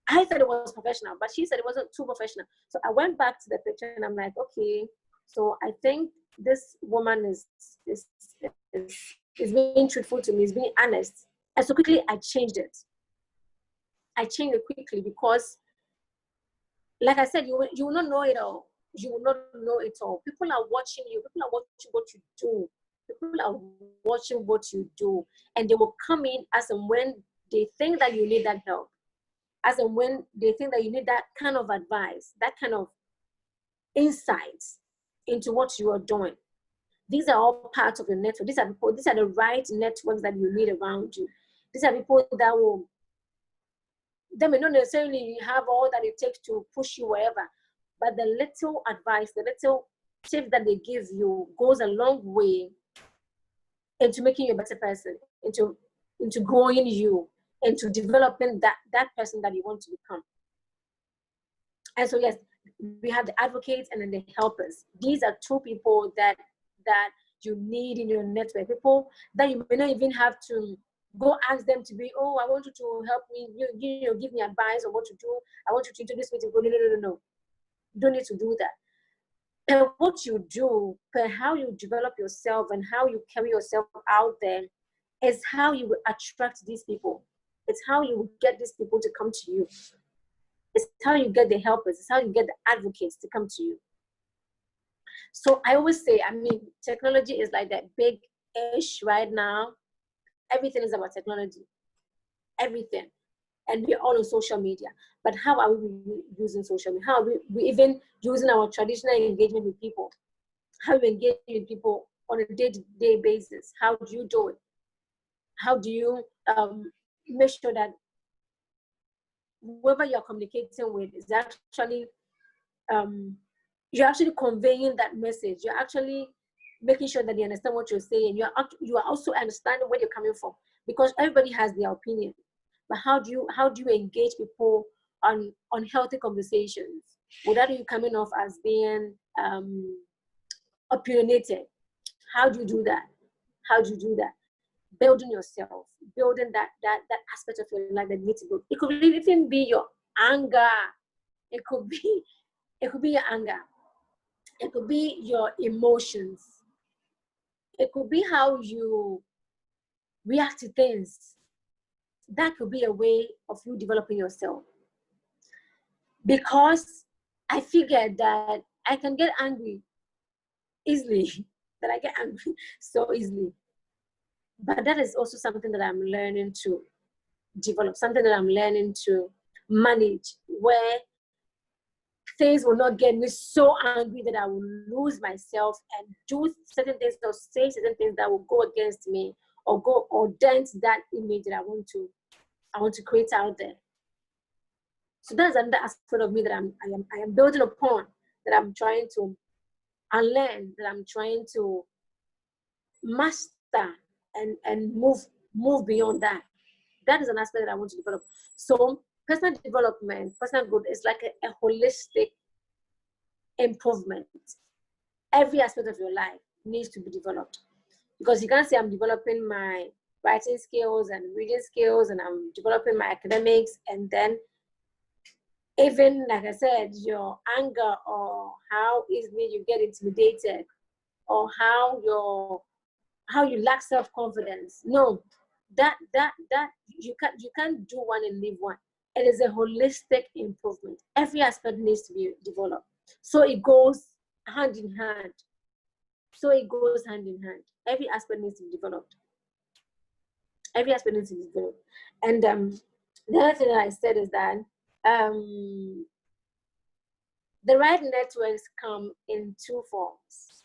I said it was professional, but she said it wasn't too professional. So I went back to the picture and I'm like, okay, So I think this woman is, is being truthful to me, is being honest. And so quickly I changed it. I changed it quickly because, like I said, you will not know it all. You will not know it all. People are watching you. People are watching what you do. People are watching what you do. And they will come in as and when they think that you need that help. As and when they think that you need that kind of advice, that kind of insights into what you are doing. These are all parts of the network. These are people, these are the right networks that you need around you. These are people that will, they may not necessarily have all that it takes to push you wherever, but the little advice, the little tip that they give you goes a long way into making you a better person, into growing you, into developing that person that you want to become. And so yes, we have the advocates and then the helpers. These are two people that you need in your network. People that you may not even have to go ask them to be, oh, I want you to help me, you know, give me advice on what to do. I want you to introduce me to go. No. You don't need to do that. And what you do, per how you develop yourself and how you carry yourself out there, is how you will attract these people. It's how you will get these people to come to you. It's how you get the helpers. It's how you get the advocates to come to you. So I always say, I mean, technology is like that big ish right now. Everything is about technology. Everything. And we're all on social media. But how are we using social media? How are we even using our traditional engagement with people? How do you engage with people on a day-to-day basis? How do you do it? How do you make sure that whoever you're communicating with is actually you're actually conveying that message. You're actually making sure that they understand what you're saying. You are also understanding where you're coming from, because everybody has their opinion. But how do you engage people on healthy conversations without you coming off as being opinionated? How do you do that? How do you do that? Building yourself, building that aspect of your life that you need to build. It could even be your anger. It could be your anger. It could be your emotions. It could be how you react to things. That could be a way of you developing yourself. Because I figured that I can get angry easily, that I get angry so easily. But that is also something that I'm learning to develop, something that I'm learning to manage, where things will not get me so angry that I will lose myself and do certain things or say certain things that will go against me or dent that image that I want to create out there. So that's another aspect of me that I am building upon, that I'm trying to unlearn, that I'm trying to master and move beyond that. That is an aspect that I want to develop. So personal development, personal growth is like a holistic improvement. Every aspect of your life needs to be developed, because you can't say I'm developing my writing skills and reading skills and I'm developing my academics, and then even, like I said, your anger or how easily you get intimidated or how you lack self-confidence. No, that you can't do one and leave one. It is a holistic improvement. Every aspect needs to be developed. So it goes hand in hand. Every aspect needs to be developed. Every aspect needs to be developed. And the other thing that I said is that the right networks come in two forms.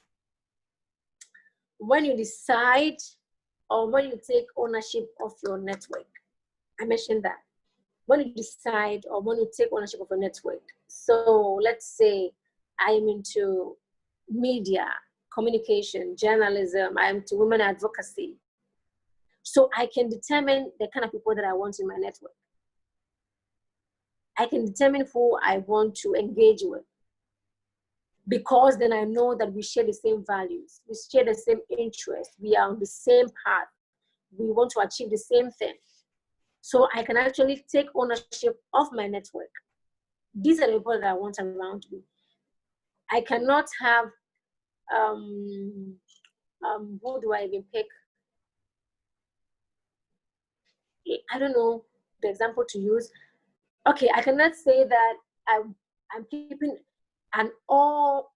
When you decide or when you take ownership of your network. I mentioned that. When you decide or when you take ownership of a network. So let's say I am into media, communication, journalism, I'm into women advocacy. So I can determine the kind of people that I want in my network. I can determine who I want to engage with, because then I know that we share the same values, we share the same interests, we are on the same path, we want to achieve the same thing. So I can actually take ownership of my network. These are the people that I want around me. I cannot have who do I even pick? I don't know the example to use. Okay, I cannot say that I'm keeping an all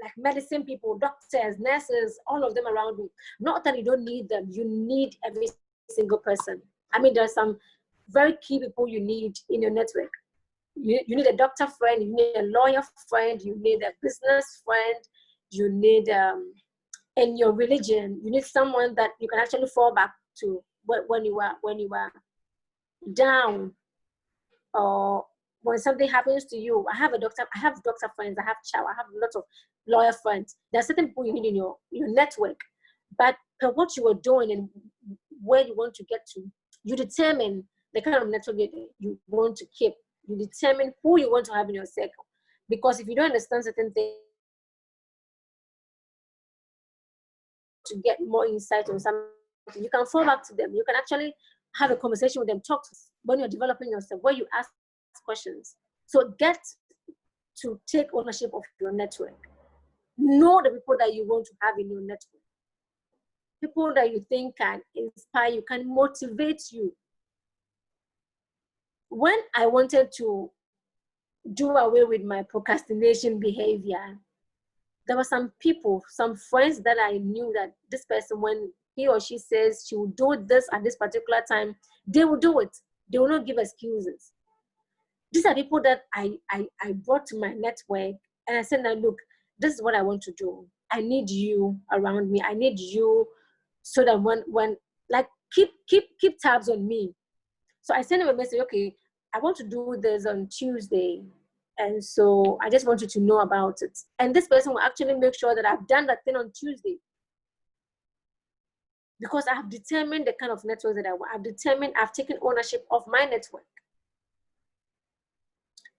like medicine people, doctors, nurses, all of them around me. Not that you don't need them, you need every single person. I mean, there's some very key people you need in your network. You need a doctor friend, you need a lawyer friend, you need a business friend, you need in your religion, you need someone that you can actually fall back to when you are down, or when something happens to you. I have doctor friends, I have lots of lawyer friends. There are certain people you need in your network, but per what you are doing and where you want to get to, you determine the kind of network you want to keep. You determine who you want to have in your circle. Because if you don't understand certain things, to get more insight on something, you can fall back to them. You can actually have a conversation with them, talk to when you're developing yourself, where you ask questions. So get to take ownership of your network. Know the people that you want to have in your network. People that you think can inspire you, can motivate you. When I wanted to do away with my procrastination behavior, there were some people, some friends that I knew that this person, when he or she says she will do this at this particular time, they will do it. They will not give excuses. These are people that I brought to my network, and I said, now look, this is what I want to do. I need you around me. I need you so that when like keep tabs on me. So I sent him a message, okay, I want to do this on Tuesday. And so I just want you to know about it. And this person will actually make sure that I've done that thing on Tuesday. Because I have determined the kind of network that I want. I've taken ownership of my network.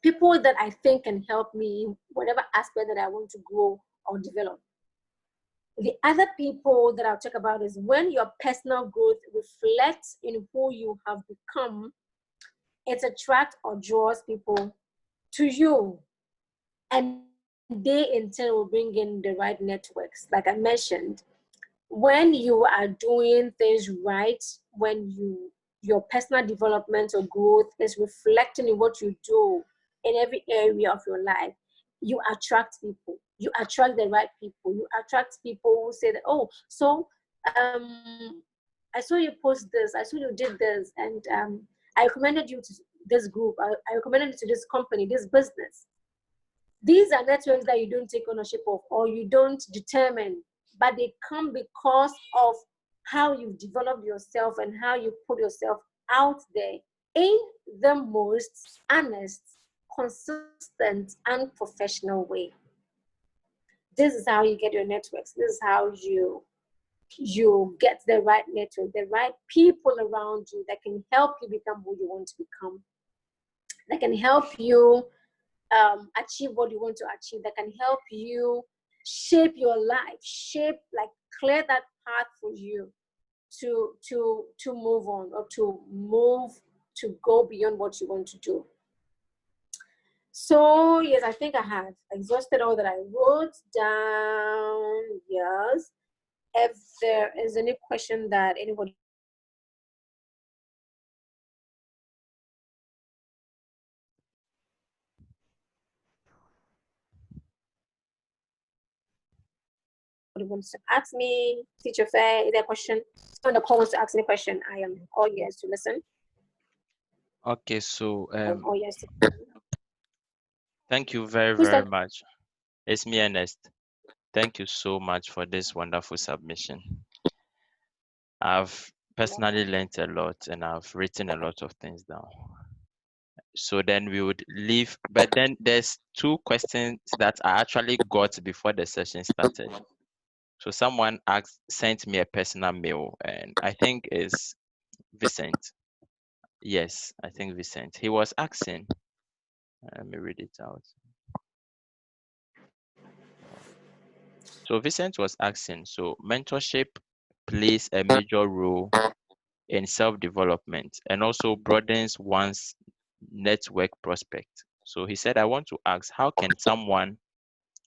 People that I think can help me in whatever aspect that I want to grow or develop. The other people that I'll talk about is when your personal growth reflects in who you have become, it attracts or draws people to you. And they in turn will bring in the right networks. Like I mentioned, when you are doing things right, when your personal development or growth is reflecting in what you do in every area of your life, you attract people. You attract the right people. You attract people who say that, oh, so I saw you post this, I saw you did this, and I recommended you to this group, I recommended you to this company, this business. These are networks that you don't take ownership of or you don't determine, but they come because of how you develop yourself and how you put yourself out there in the most honest, consistent, and professional way. This is how you get your networks. This is how you get the right network, the right people around you that can help you become who you want to become, that can help you achieve what you want to achieve, that can help you shape your life, clear that path for you to move on or to go beyond what you want to do. So yes, I think I have exhausted all that I wrote down. Yes. If there is any question that anybody wants to ask me, Teacher Fair, is there a question? Someone in the call wants to ask any question, I am all ears to listen. Okay, so All ears to thank you very much. It's me, Ernest. Thank you so much for this wonderful submission. I've personally learned a lot and I've written a lot of things down. So then we would leave, but then there's two questions that I actually got before the session started. So someone sent me a personal mail, and I think it's Vincent. Yes, I think Vincent. He was asking, let me read it out. So Vincent was asking, so mentorship plays a major role in self-development and also broadens one's network prospect. So he said, I want to ask, how can someone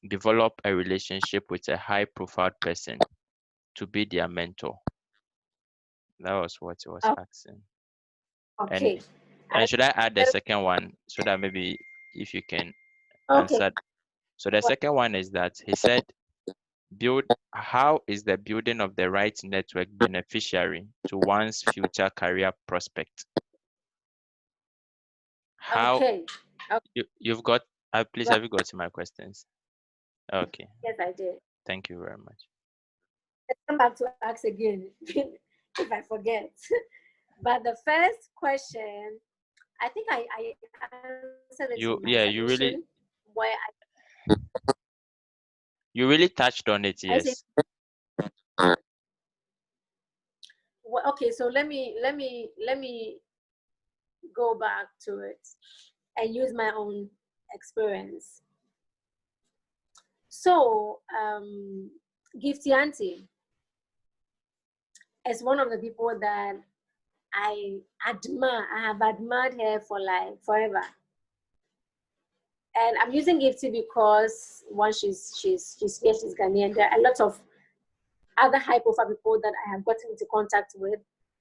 develop a relationship with a high-profile person to be their mentor? That was what he was asking. And Okay. should I add the second one so that maybe if you can Okay. answer? So the second one is that he said, how is the building of the right network beneficiary to one's future career prospect? How Okay. you've got? Please, Right. have you got to my questions? Okay, Yes, I did. thank you very much. Let's come back to ask again if I forget. But the first question, I think I answered it in my You really submission where touched on it. I said, Yes. well, okay, so let me go back to it and use my own experience. So, Gifty Auntie is one of the people that I admire. I have admired her for like forever. And I'm using Gifty because one, she's Ghanaian. There are a lot of other high profile people that I have gotten into contact with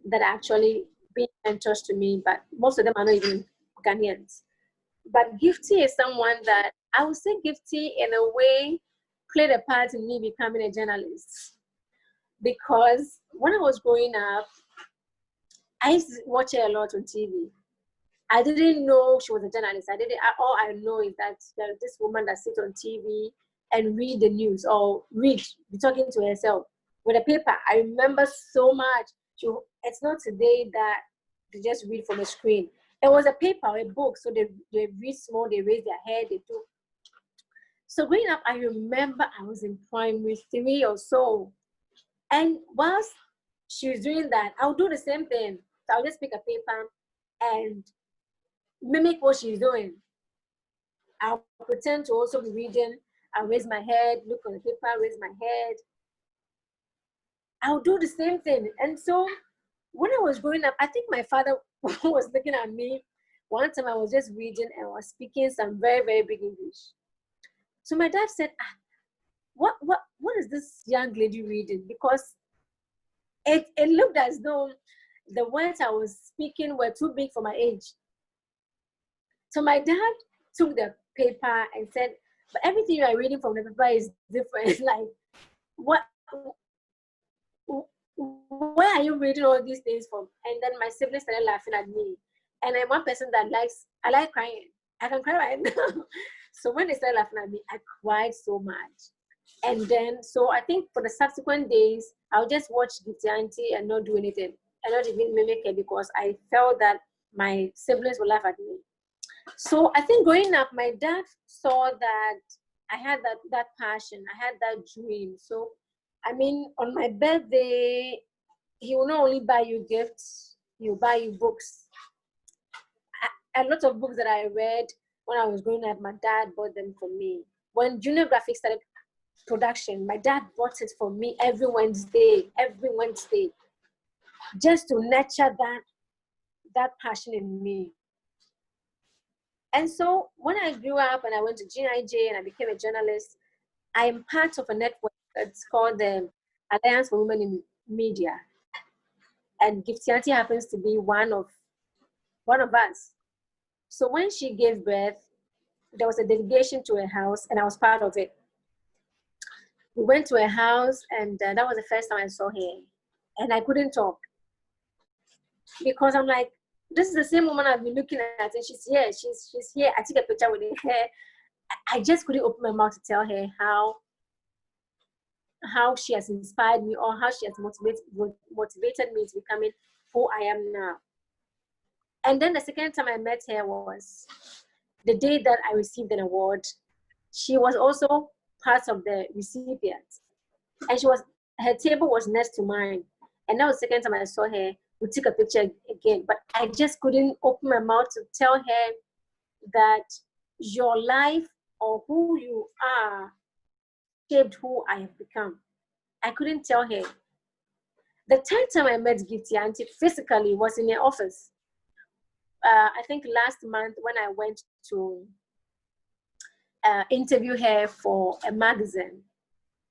that are actually being mentors to me, but most of them are not even Ghanaians. But Gifty is someone that I would say Gifty in a way played a part in me becoming a journalist. Because when I was growing up, I used to watch her a lot on TV. I didn't know she was a journalist. All I know is that there is this woman that sits on TV and read the news or be talking to herself with a paper. I remember so much. It's not today that they just read from a screen. It was a paper, a book. So they read small, they raise their head, they do. So growing up, I remember I was in primary 3 or so. And whilst she was doing that, I'll do the same thing. So I'll just pick a paper and mimic what she's doing. I'll pretend to also be reading. I'll raise my head, look on the paper, raise my head. I'll do the same thing. And so when I was growing up, I think my father was looking at me. One time I was just reading and was speaking some very, very big English. So my dad said, what is this young lady reading? Because it looked as though the words I was speaking were too big for my age. So my dad took the paper and said, but everything you are reading from the paper is different. Like, where are you reading all these things from? And then my siblings started laughing at me. And I'm one person that I like crying. I can cry right now. So when they started laughing at me, I cried so much. And then, so I think for the subsequent days, I'll just watch Gifty Auntie and not do anything. And not even mimic her because I felt that my siblings would laugh at me. So I think growing up, my dad saw that I had that passion, I had that dream. So, I mean, on my birthday, he will not only buy you gifts, he'll buy you books. A lot of books that I read when I was growing up, my dad bought them for me. When Junior Graphics started production, my dad bought it for me every Wednesday, just to nurture that passion in me. And so when I grew up and I went to GIJ and I became a journalist, I am part of a network that's called the Alliance for Women in Media. And Gifty Auntie happens to be one of us. So when she gave birth, there was a delegation to her house and I was part of it. We went to her house and that was the first time I saw her. And I couldn't talk because I'm like, this is the same woman I've been looking at and she's here, she's here. I took a picture with her hair. I just couldn't open my mouth to tell her how she has inspired me or how she has motivated me to becoming who I am now. And then the second time I met her was the day that I received an award. She was also part of the recipients. And her table was next to mine. And that was the second time I saw her. We took a picture again, but I just couldn't open my mouth to tell her that your life or who you are shaped who I have become. I couldn't tell her. The third time I met Gifty Auntie physically was in her office. I think last month when I went to interview her for a magazine.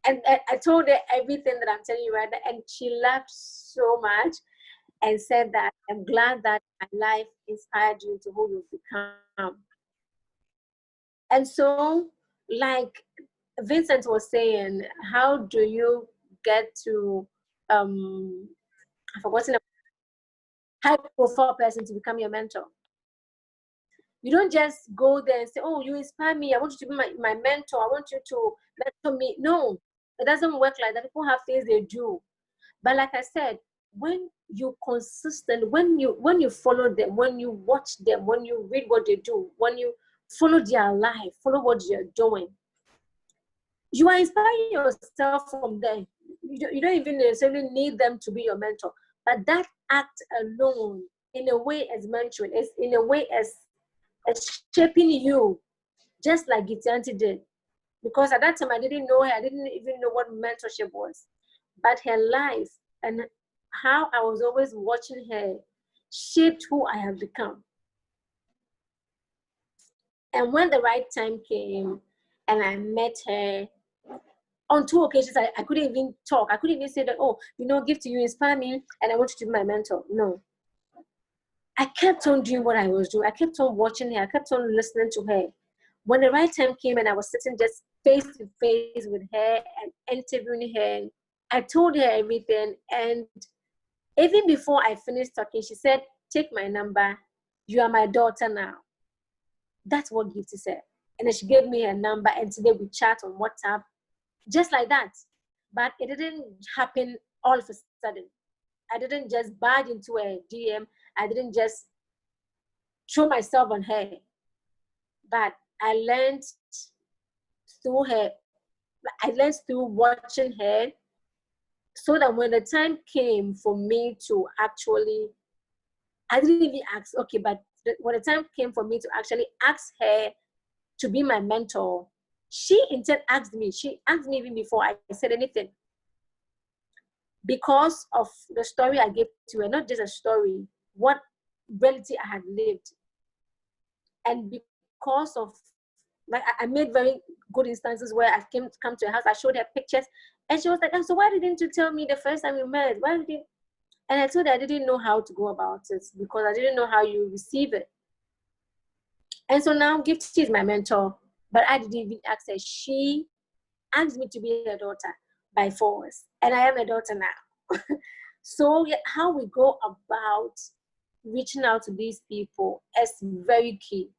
And I told her everything that I'm telling you right now, and she laughed so much and said that I'm glad that my life inspired you to who you've become. And so, like Vincent was saying, how do you get to I've forgotten a high profile person to become your mentor? You don't just go there and say, oh, you inspire me, I want you to be my mentor, I want you to mentor me. No, it doesn't work like that. People have things they do. But like I said, when you consistent, when you follow them, when you watch them, when you read what they do, when you follow their life, follow what you're doing, you are inspiring yourself from them. You don't even necessarily need them to be your mentor. But that act alone, in a way, as mentoring, is in a way as shaping you, just like Gitianti did. Because at that time, I didn't know her. I didn't even know what mentorship was. But her life and how I was always watching her shaped who I have become. And when the right time came and I met her, on 2 occasions, I couldn't even talk. I couldn't even say that, oh, Gift, you inspire me and I want you to be my mentor. No. I kept on doing what I was doing. I kept on watching her. I kept on listening to her. When the right time came and I was sitting just face to face with her and interviewing her, I told her everything. And even before I finished talking, she said, take my number. You are my daughter now. That's what Gifty said. And then she gave me her number, and today we chat on WhatsApp, just like that. But it didn't happen all of a sudden. I didn't just barge into a DM. I didn't just throw myself on her. But I learned through her. I learned through watching her, so that when the time came for me to actually, I didn't even ask, okay, but when the time came for me to actually ask her to be my mentor, she instead asked me. She asked me even before I said anything. Because of the story I gave to her, not just a story, what reality I had lived. And because of, like, I made very good instances where I come to her house, I showed her pictures, and she was like, oh, so why didn't you tell me the first time we met? Why did you? And I told her I didn't know how to go about it because I didn't know how you receive it. And so now Gifty is my mentor, but I didn't even ask her. She asked me to be her daughter by force, and I am a daughter now. So how we go about reaching out to these people is very key.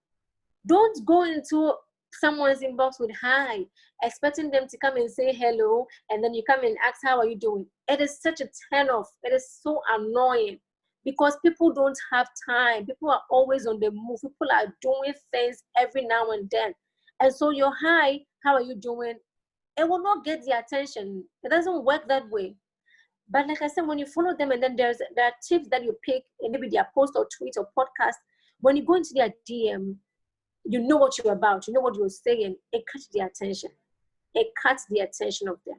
Don't go into someone's inbox with hi, expecting them to come and say hello, and then you come and ask, how are you doing? It is such a turn off. It is so annoying because people don't have time. People are always on the move. People are doing things every now and then. And so your hi, how are you doing? It will not get the attention. It doesn't work that way. But like I said, when you follow them, and then there are tips that you pick in maybe their post or tweet or podcast, when you go into their DM, you know what you're about, you know what you're saying, it catches the attention. It cuts the attention of them.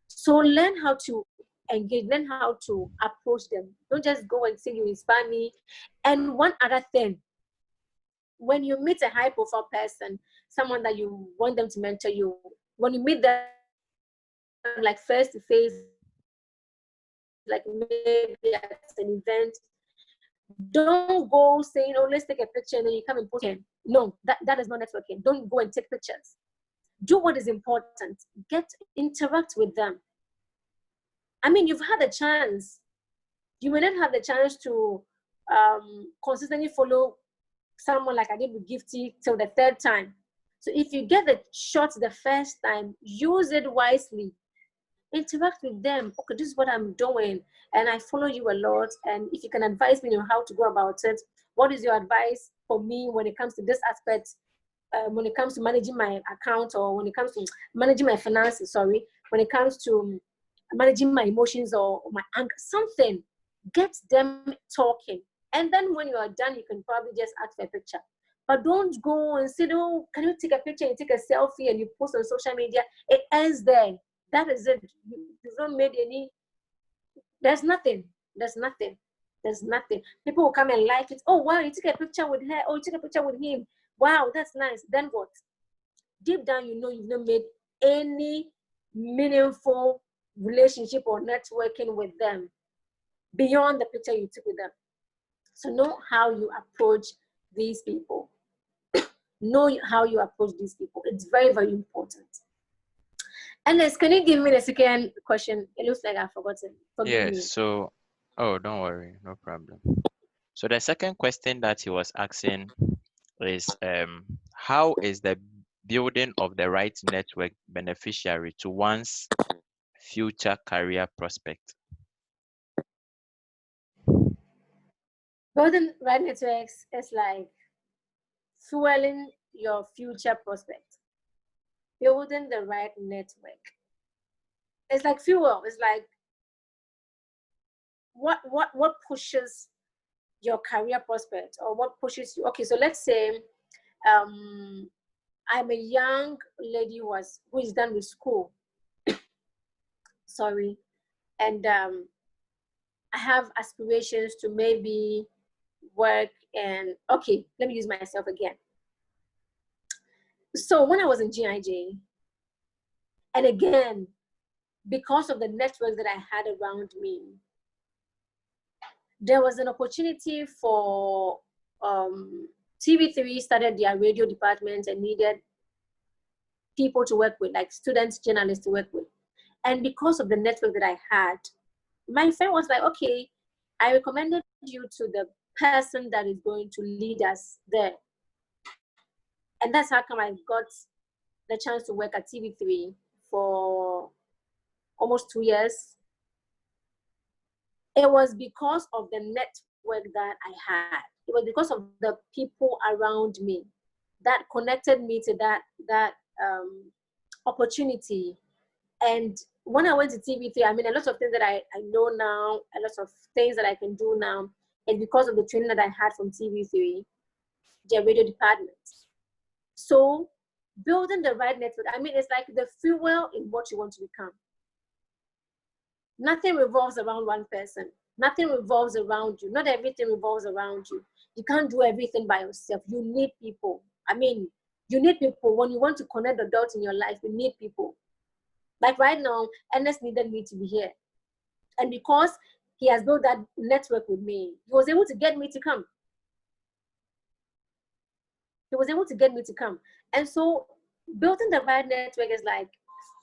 So learn how to engage, learn how to approach them. Don't just go and say you inspire me. And one other thing, when you meet a high profile person, someone that you want them to mentor you, when you meet them like face to face, like maybe at an event, don't go saying, oh, let's take a picture and then you come and post it. No, that is not networking. Don't go and take pictures. Do what is important. Interact with them. I mean, you've had a chance. You may not have the chance to consistently follow someone like I did with Gifty till the third time. So if you get the shot the first time, use it wisely. Interact with them. Okay, this is what I'm doing, and I follow you a lot. And if you can advise me on how to go about it, what is your advice for me when it comes to this aspect? When it comes to managing my account, or when it comes to managing my finances, when it comes to managing my emotions or my anger, something, get them talking. And then when you are done, you can probably just ask for a picture. But don't go and say, oh, can you take a picture and take a selfie and you post on social media? It ends there. That is it. You've not made any, there's nothing. People will come and like it. Oh, wow, you took a picture with her. Oh, you took a picture with him. Wow, that's nice. Then what? deep down, you know you've not made any meaningful relationship or networking with them beyond the picture you took with them. So know how you approach these people. Know how you approach these people. It's very, very important. And can you give me the second question? It looks like I've forgotten. Forgive Yeah, me. so, oh, don't worry, no problem. So the second question that he was asking is, how is the building of the right network beneficiary to one's future career prospect? Building right networks is like fueling your future prospect. Building the right network. It's like fuel. It's like what pushes your career prospect, or what pushes you. Okay, so let's say I'm a young lady who is done with school. Sorry, and I have aspirations to maybe work. And okay, let me use myself again. So when I was in GIJ, and again, because of the network that I had around me, there was an opportunity for TV3 started their radio department and needed people to work with, like students, journalists to work with. And because of the network that I had, my friend was like, okay, I recommended you to the person that is going to lead us there. And that's how come I got the chance to work at TV3 for almost 2 years. It was because of the network that I had. It was because of the people around me that connected me to that opportunity. And when I went to TV3, I mean, a lot of things that I know now, a lot of things that I can do now, is because of the training that I had from TV3, their radio department. So building the right network, I mean, it's like the fuel in what you want to become. Nothing revolves around one person. Nothing revolves around you. Not everything revolves around you. You can't do everything by yourself. You need people. I mean, you need people. When you want to connect the dots in your life, you need people. Like right now, Ernest needed me to be here. And because he has built that network with me, he was able to get me to come. He was able to get me to come. And so building the right network is like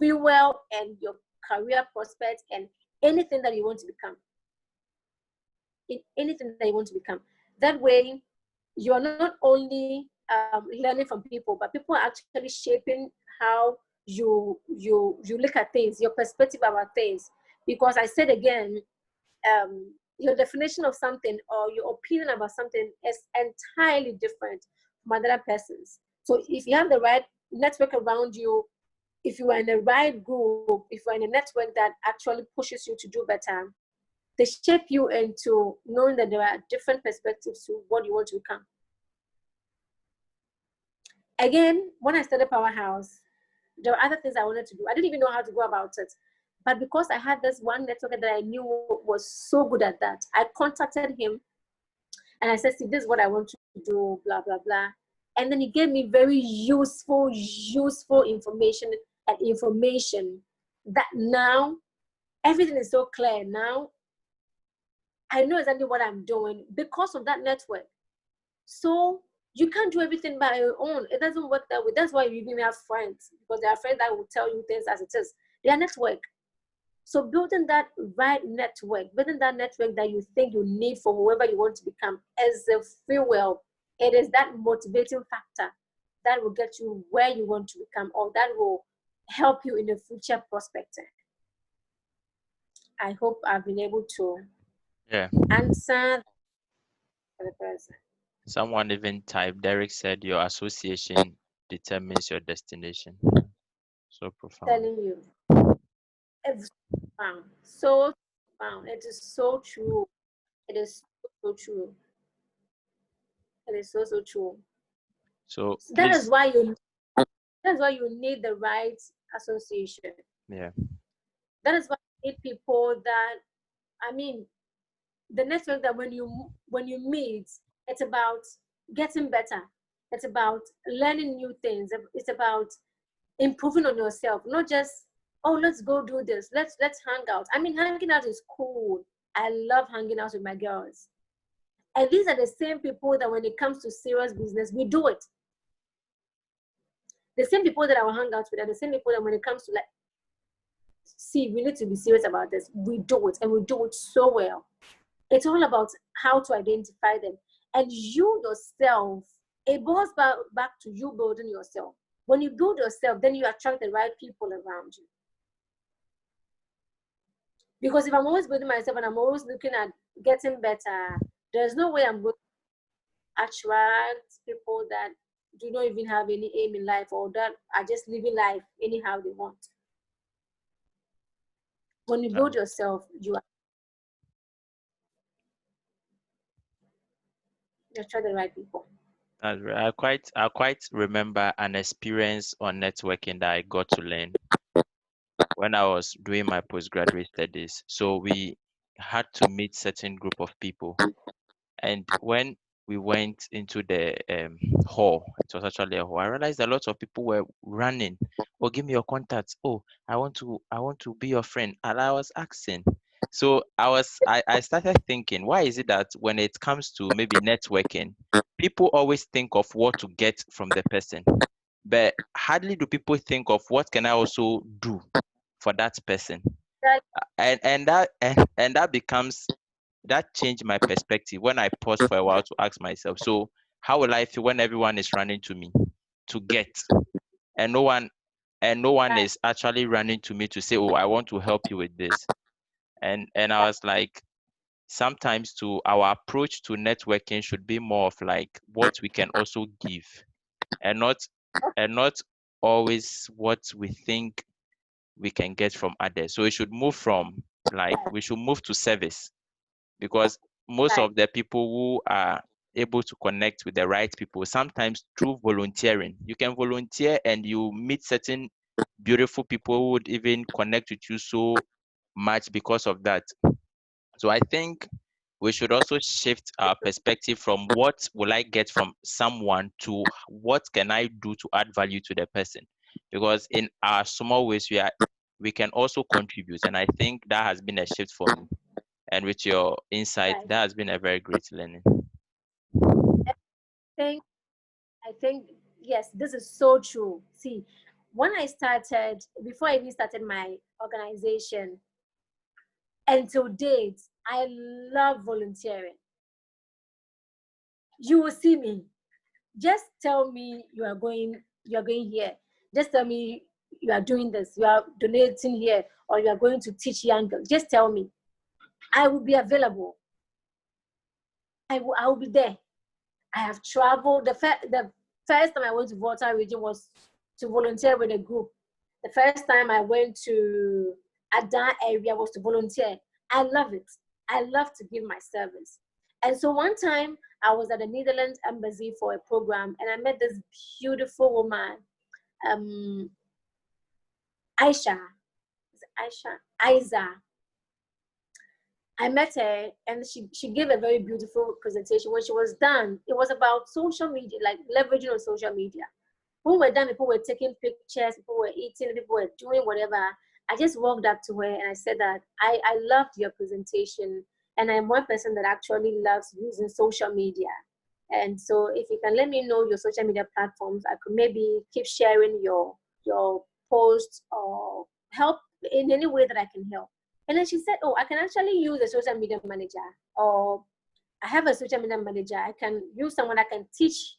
fuel and your career prospects and anything that you want to become. Anything that you want to become. That way, you're not only learning from people, but people are actually shaping how you look at things, your perspective about things. Because I said again, your definition of something or your opinion about something is entirely different from other person's. So if you have the right network around you, if you are in the right group, if you are in a network that actually pushes you to do better, they shape you into knowing that there are different perspectives to what you want to become. Again, when I started Powerhouse, there were other things I wanted to do. I didn't even know how to go about it. But because I had this one network that I knew was so good at that, I contacted him and I said, see, this is what I want to do, blah, blah, blah. And then he gave me very useful information that now everything is so clear. Now I know exactly what I'm doing because of that network. So you can't do everything by your own. It doesn't work that way. That's why you even have friends, because there are friends that will tell you things as it is. They are network. So building that right network, building that network that you think you need for whoever you want to become is a fuel. It is that motivating factor that will get you where you want to become, or that will help you in the future prospecting. I hope I've been able to answer the person. Someone even typed, Derek said, your association determines your destination. So profound. Telling you. It's found. So found. It is so true. It is so true. It is so true. So that please, is why you need the right association. yeah. That is why you need people that, I mean, the network that when you meet, it's about getting better. It's about learning new things. It's about improving on yourself, not just, oh, let's go do this, let's hang out. I mean, hanging out is cool. I love hanging out with my girls. And these are the same people that when it comes to serious business, we do it. The same people that I will hang out with are the same people that when it comes to like, see, we need to be serious about this. We do it, and we do it so well. It's all about how to identify them. And you yourself, it boils back to you building yourself. When you build yourself, then you attract the right people around you. Because if I'm always building myself and I'm always looking at getting better, there's no way I'm going to attract people that do not even have any aim in life, or that are just living life anyhow they want. When you build yourself, you attract the right people. I quite remember an experience on networking that I got to learn when I was doing my postgraduate studies. So we had to meet certain group of people, and when we went into the hall, it was actually a hall. I realized a lot of people were running. Oh, give me your contacts. Oh, I want to be your friend. And I was asking. So I started thinking, why is it that when it comes to maybe networking, people always think of what to get from the person, but hardly do people think of what can I also do for that person. And that becomes, that changed my perspective when I paused for a while to ask myself, so how will I feel when everyone is running to me to get, and no one is actually running to me to say, oh, I want to help you with this. And I was like, sometimes to our approach to networking should be more of like what we can also give, and not always what we think we can get from others. So we should move from, like, we should move to service, because most of the people who are able to connect with the right people, sometimes through volunteering, you can volunteer and you meet certain beautiful people who would even connect with you so much because of that. So I think we should also shift our perspective from what will I get from someone to what can I do to add value to the person, because in our small ways we can also contribute. And I think that has been a shift for me, and with your insight, that has been a very great learning. I think, yes, this is so true. See, when I started, before I even started my organization, until date, I love volunteering. You will see me. Just tell me you are going here. Just tell me you are doing this, you are donating here, or you are going to teach young girls. Just tell me. I will be available. I will be there. I have traveled. The first time I went to Volta region was to volunteer with a group. The first time I went to Adan area was to volunteer. I love it. I love to give my service. And so one time I was at the Netherlands embassy for a program, and I met this beautiful woman, Isa. I met her, and she gave a very beautiful presentation. When she was done, it was about social media, like leveraging on social media. When we were done, people were taking pictures, people were eating, people were doing whatever. I just walked up to her and I said that I loved your presentation, and I'm one person that actually loves using social media. And so if you can let me know your social media platforms, I could maybe keep sharing your posts or help in any way that I can help. And then she said, oh, I can actually use a social media manager, or I have a social media manager. I can use someone that can teach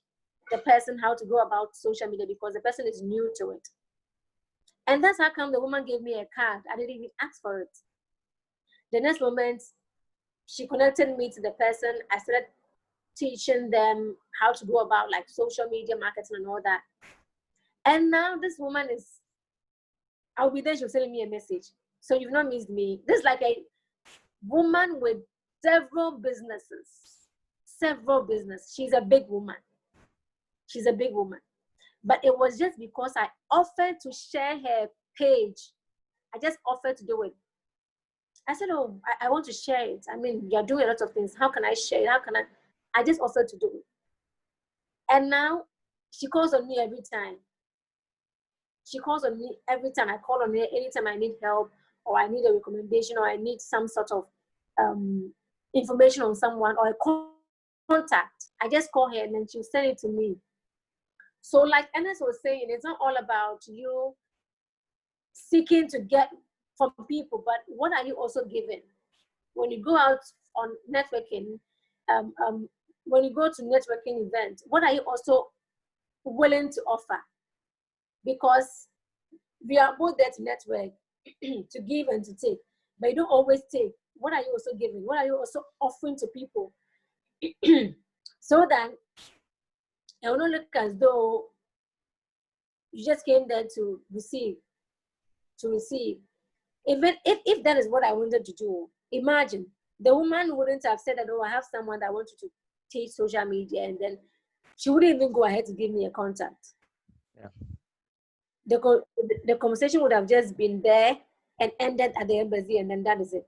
the person how to go about social media because the person is new to it. And that's how come the woman gave me a card. I didn't even ask for it. The next moment, she connected me to the person. I started teaching them how to go about like social media marketing and all that. And now this woman is, I'll be there, she'll send me a message. So you've not missed me. This is like a woman with several businesses. She's a big woman. But it was just because I offered to share her page. I just offered to do it. I said, oh, I want to share it. I mean, you're doing a lot of things. How can I share it? How can I just offered to do it. And now she calls on me every time. she calls on me every time. I call on her anytime I need help, or I need a recommendation, or I need some sort of information on someone, or a contact. I just call her and then she'll send it to me. So like Ernest was saying, it's not all about you seeking to get from people, but what are you also giving? When you go out on networking, when you go to networking events, what are you also willing to offer? Because we are both there to network, to give and to take, but you don't always take. What are you also giving? What are you also offering to people? So that it will not look as though you just came there to receive. Even if that is what I wanted to do, imagine the woman wouldn't have said that, oh, I have someone that wants to teach social media, and then she wouldn't even go ahead to give me a contact. Yeah. The conversation would have just been there and ended at the embassy, and then that is it.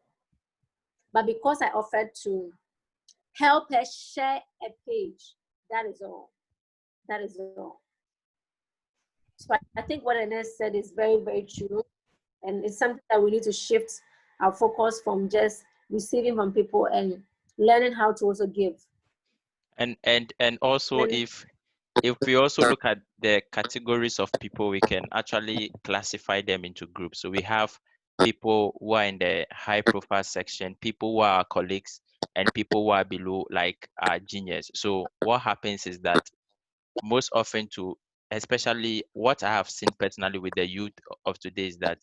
But because I offered to help her share a page, that is all. That is all. So I think what Ernest said is very, very true. And it's something that we need to shift our focus from just receiving from people and learning how to also give. And also, if we also look at the categories of people, we can actually classify them into groups. So we have people who are in the high profile section, people who are colleagues, and people who are below, like juniors. So what happens is that most often, especially what I have seen personally with the youth of today, is that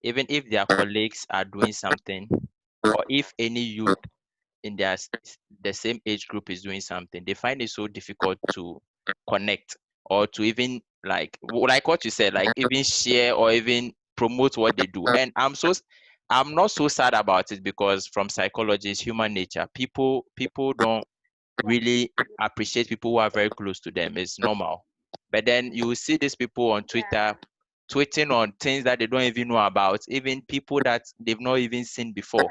even if their colleagues are doing something, or if any youth in the same age group is doing something, they find it so difficult to connect, or to even like what you said, like even share or even promote what they do. And I'm not so sad about it, because from psychology, it's human nature. People don't really appreciate people who are very close to them. It's normal. But then you see these people on Twitter tweeting on things that they don't even know about, even people that they've not even seen before.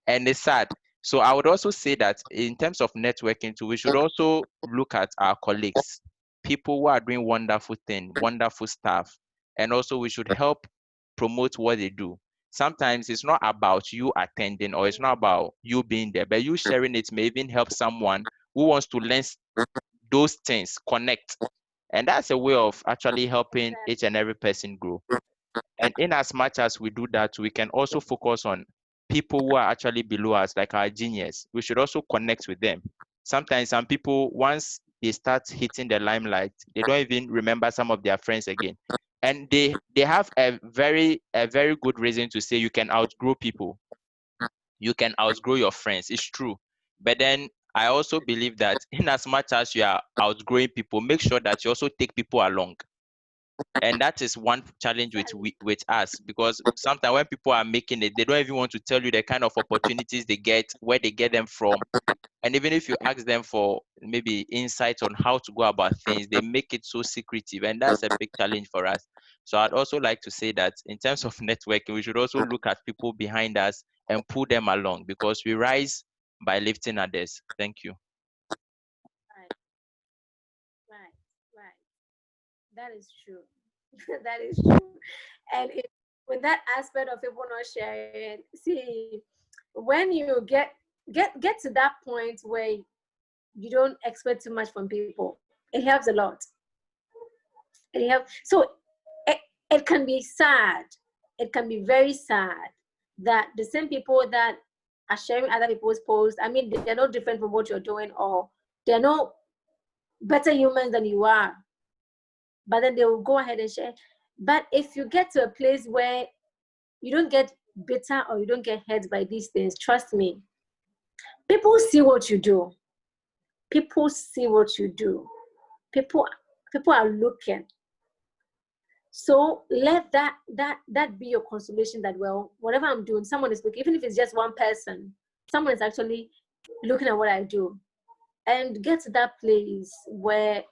And it's sad. So I would also say that in terms of networking too, we should also look at our colleagues, people who are doing wonderful things, wonderful stuff. And also we should help promote what they do. Sometimes it's not about you attending, or it's not about you being there, but you sharing it may even help someone who wants to learn those things, connect. And that's a way of actually helping each and every person grow. And in as much as we do that, we can also focus on people who are actually below us, like our genius. We should also connect with them. Sometimes some people, once they start hitting the limelight, they don't even remember some of their friends again. And they have a very good reason to say you can outgrow people. You can outgrow your friends. It's true. But then I also believe that in as much as you are outgrowing people, make sure that you also take people along. And that is one challenge with us, because sometimes when people are making it, they don't even want to tell you the kind of opportunities they get, where they get them from. And even if you ask them for maybe insights on how to go about things, they make it so secretive, and that's a big challenge for us. So I'd also like to say that in terms of networking, we should also look at people behind us and pull them along, because we rise by lifting others. Thank you. Right. That is true. That is true. And with that aspect of people not sharing, see, when you get to that point where you don't expect too much from people, it helps a lot. It helps. So it can be sad. It can be very sad that the same people that are sharing other people's posts, I mean, they're no different from what you're doing, or they're no better humans than you are, but then they will go ahead and share. But if you get to a place where you don't get bitter or you don't get hurt by these things, trust me, people see what you do. People see what you do. People are looking. So let that be your consolation, that, well, whatever I'm doing, someone is looking. Even if it's just one person, someone is actually looking at what I do. And get to that place where,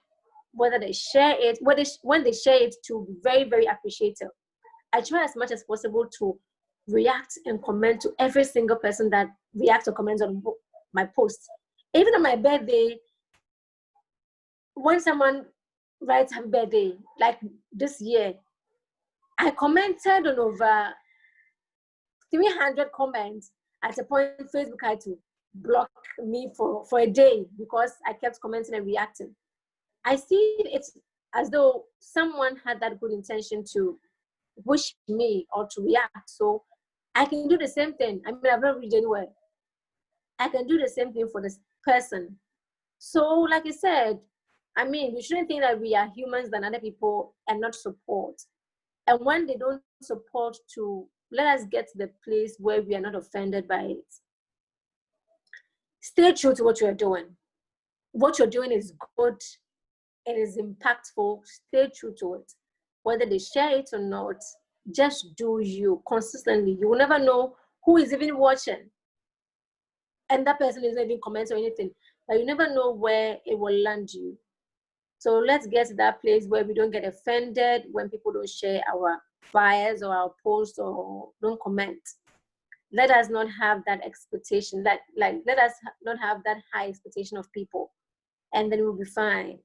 whether they share it, when they share it, to be very, very appreciative. I try as much as possible to react and comment to every single person that reacts or comments on my posts. Even on my birthday, when someone write happy birthday. Like this year, I commented on over 300 comments. At a point, Facebook had to block me for a day because I kept commenting and reacting. I see it's as though someone had that good intention to wish me or to react. So I can do the same thing. I mean, I've not reached anywhere. I can do the same thing for this person. So, like I said, I mean, we shouldn't think that we are humans than other people and not support. And when they don't support, to let us get to the place where we are not offended by it. Stay true to what you're doing. What you're doing is good. It is impactful. Stay true to it. Whether they share it or not, just do you consistently. You will never know who is even watching. And that person is not even commenting or anything. But you never know where it will land you. So let's get to that place where we don't get offended when people don't share our flyers or our posts or don't comment. Let us not have that expectation. Let us not have that high expectation of people, and then we'll be fine.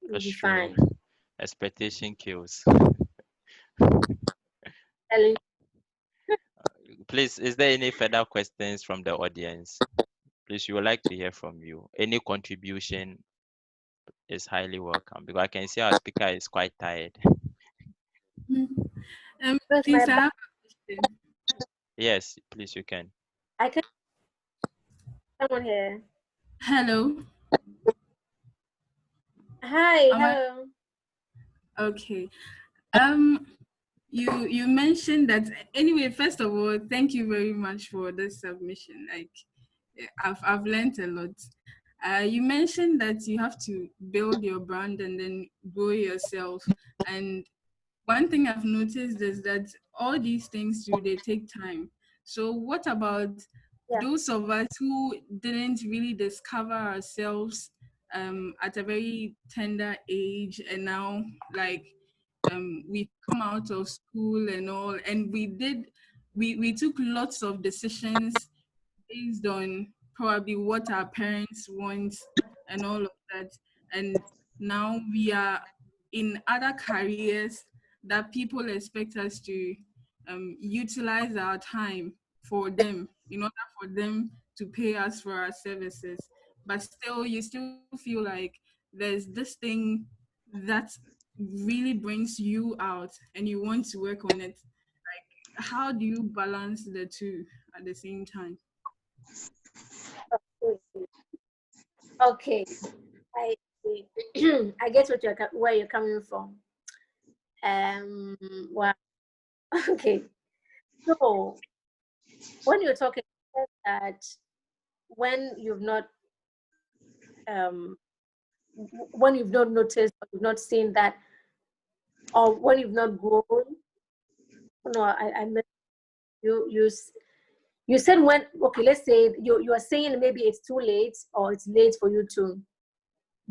We'll That's be true. fine. Expectation kills. Telling Please, is there any further questions from the audience? Please, we would like to hear from you. Any contribution is highly welcome because I can see our speaker is quite tired. with Please, my I have a question. Yes, please, you can. I can someone here. Hello. Hi, Am I hello. okay? Um, you mentioned that anyway. First of all, thank you very much for this submission. Like, I've learned a lot. You mentioned that you have to build your brand and then grow yourself. And one thing I've noticed is that all these things do they take time. So what about Yeah, those of us who didn't really discover ourselves at a very tender age, and now like we come out of school and all, and we took lots of decisions based on probably what our parents want and all of that. And now we are in other careers that people expect us to utilize our time for them in order for them to pay us for our services. But still, you still feel like there's this thing that really brings you out and you want to work on it. How do you balance the two at the same time? okay. I I get what where you're coming from. Wow. Okay. So when you're talking that when you've not um when you've not noticed or you've not seen that or when you've not grown, no, I meant you said when, okay, let's say you are saying maybe it's too late or it's late for you to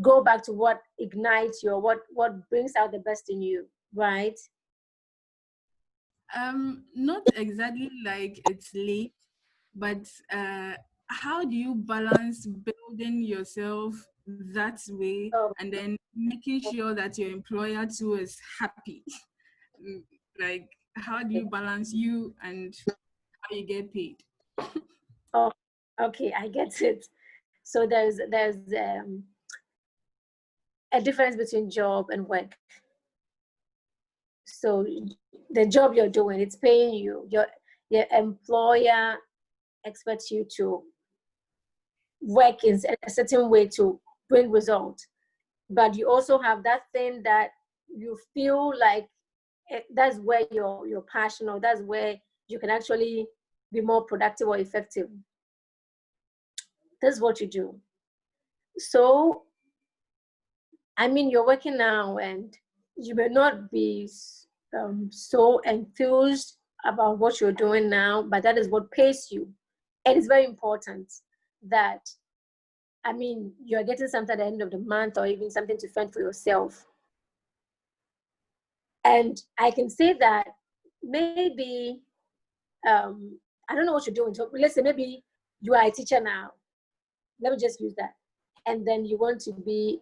go back to what ignites you or what brings out the best in you, right? Not exactly like it's late, but how do you balance building yourself that way Oh, and then making sure that your employer too is happy? Mm, like, how do you balance you and how you get paid? oh, okay, I get it. So there's a difference between job and work. So the job you're doing, it's paying you. Your employer expects you to work in a certain way to bring results. But you also have that thing that you feel like that's where your passion or that's where you can actually be more productive or effective. That's what you do. So I mean, you're working now and you may not be so enthused about what you're doing now, but that is what pays you. And it's very important that, I mean, you're getting something at the end of the month or even something to fend for yourself. And I can say that maybe, I don't know what you're doing. So let's say maybe you are a teacher now. Let me just use that. And then you want to be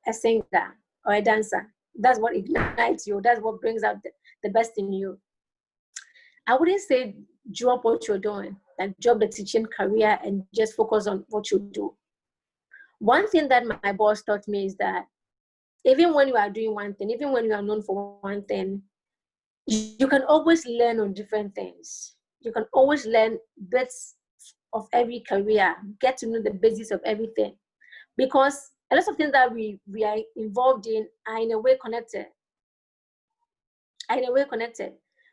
a singer or a dancer. That's what ignites you. That's what brings out the best in you. I wouldn't say drop what you're doing, like drop the teaching career and just focus on what you do. One thing that my boss taught me is that even when you are doing one thing, even when you are known for one thing, you can always learn on different things. You can always learn bits of every career, get to know the basics of everything. Because a lot of things that we are involved in are in a way connected.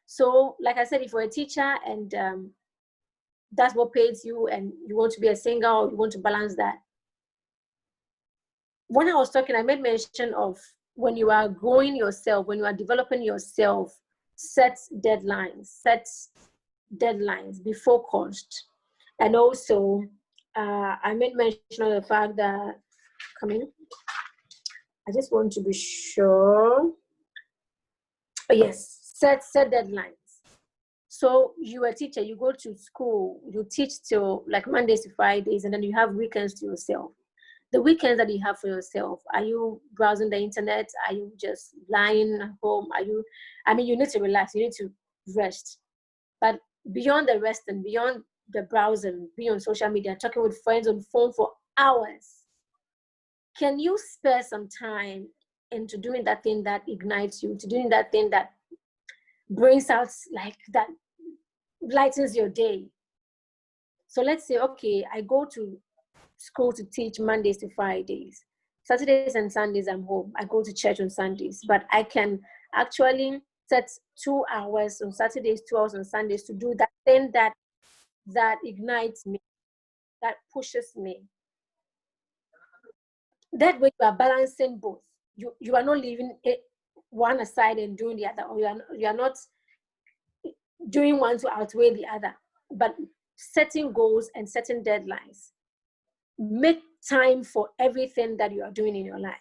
So, like I said, if you're a teacher and that's what pays you, and you want to be a singer or you want to balance that. When I was talking, I made mention of when you are growing yourself, when you are developing yourself, set deadlines, be focused. And also, I made mention of the fact that, I just want to be sure. Oh, yes, set deadlines. So you're a teacher, you go to school, you teach till like Mondays to Fridays, and then you have weekends to yourself. The weekends that you have for yourself, are you browsing the internet? Are you just lying at home? You need to relax, you need to rest. But beyond the resting, beyond the browsing, being on social media, talking with friends on phone for hours, can you spare some time into doing that thing that ignites you, to doing that thing that brings out, like, that lightens your day? So let's say, okay, I go to school to teach Mondays to Fridays. Saturdays and Sundays I'm home. I go to church on Sundays, but I can actually set 2 hours on Saturdays, 2 hours on Sundays to do that thing that ignites me, that pushes me. That way you are balancing both. You are not leaving it one aside and doing the other, or you are not doing one to outweigh the other, but setting goals and setting deadlines. Make time for everything that you are doing in your life.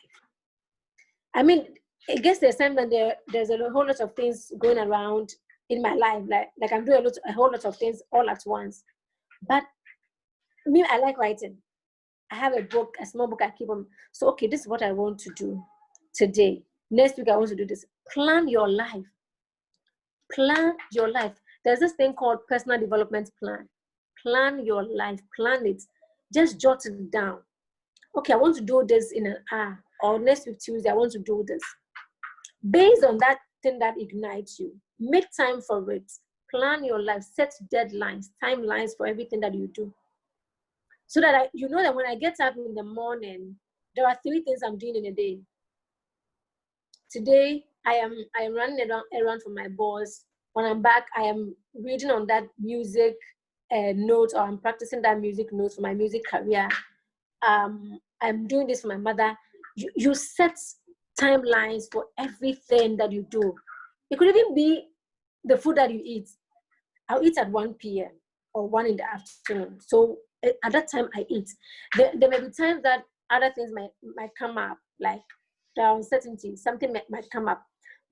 I guess there's time that there's a whole lot of things going around in my life, like I'm doing a whole lot of things all at once. But me, I like writing. I have a small book I keep on. So, okay, this is what I want to do today. Next week, I want to do this. Plan your life. There's this thing called personal development plan. Plan your life. Plan it. Just jot it down. Okay, I want to do this in an hour, or next week Tuesday, I want to do this. Based on that thing that ignites you, make time for it. Plan your life. Set deadlines, timelines for everything that you do. So that you know that when I get up in the morning, there are 3 things I'm doing in a day. Today, I am running around for my boss. When I'm back, I am reading on that music note, or I'm practicing that music note for my music career. I'm doing this for my mother. You set timelines for everything that you do. It could even be the food that you eat. I'll eat at 1 p.m. or 1 in the afternoon. So at that time I eat. There may be times that other things might come up, like the uncertainty, something might come up.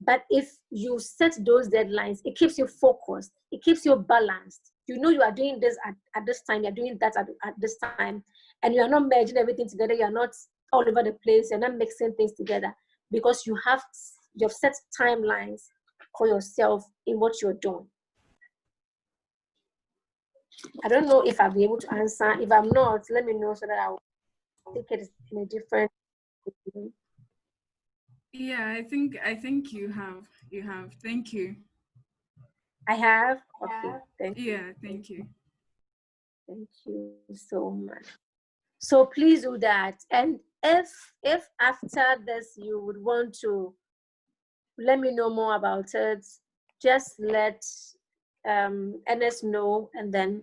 But if you set those deadlines, it keeps you focused. It keeps you balanced. You know you are doing this at this time, you're doing that at this time, and you are not merging everything together. You're not all over the place. You're not mixing things together, because you've set timelines for yourself in what you're doing. I don't know if I'll be able to answer. If I'm not, let me know so that I'll take it in a different way. Yeah, I think you have. Thank you. I have? Okay, thank you. Yeah, thank you. Thank you so much. So please do that. And if after this you would want to let me know more about it, just let Ernest know, and then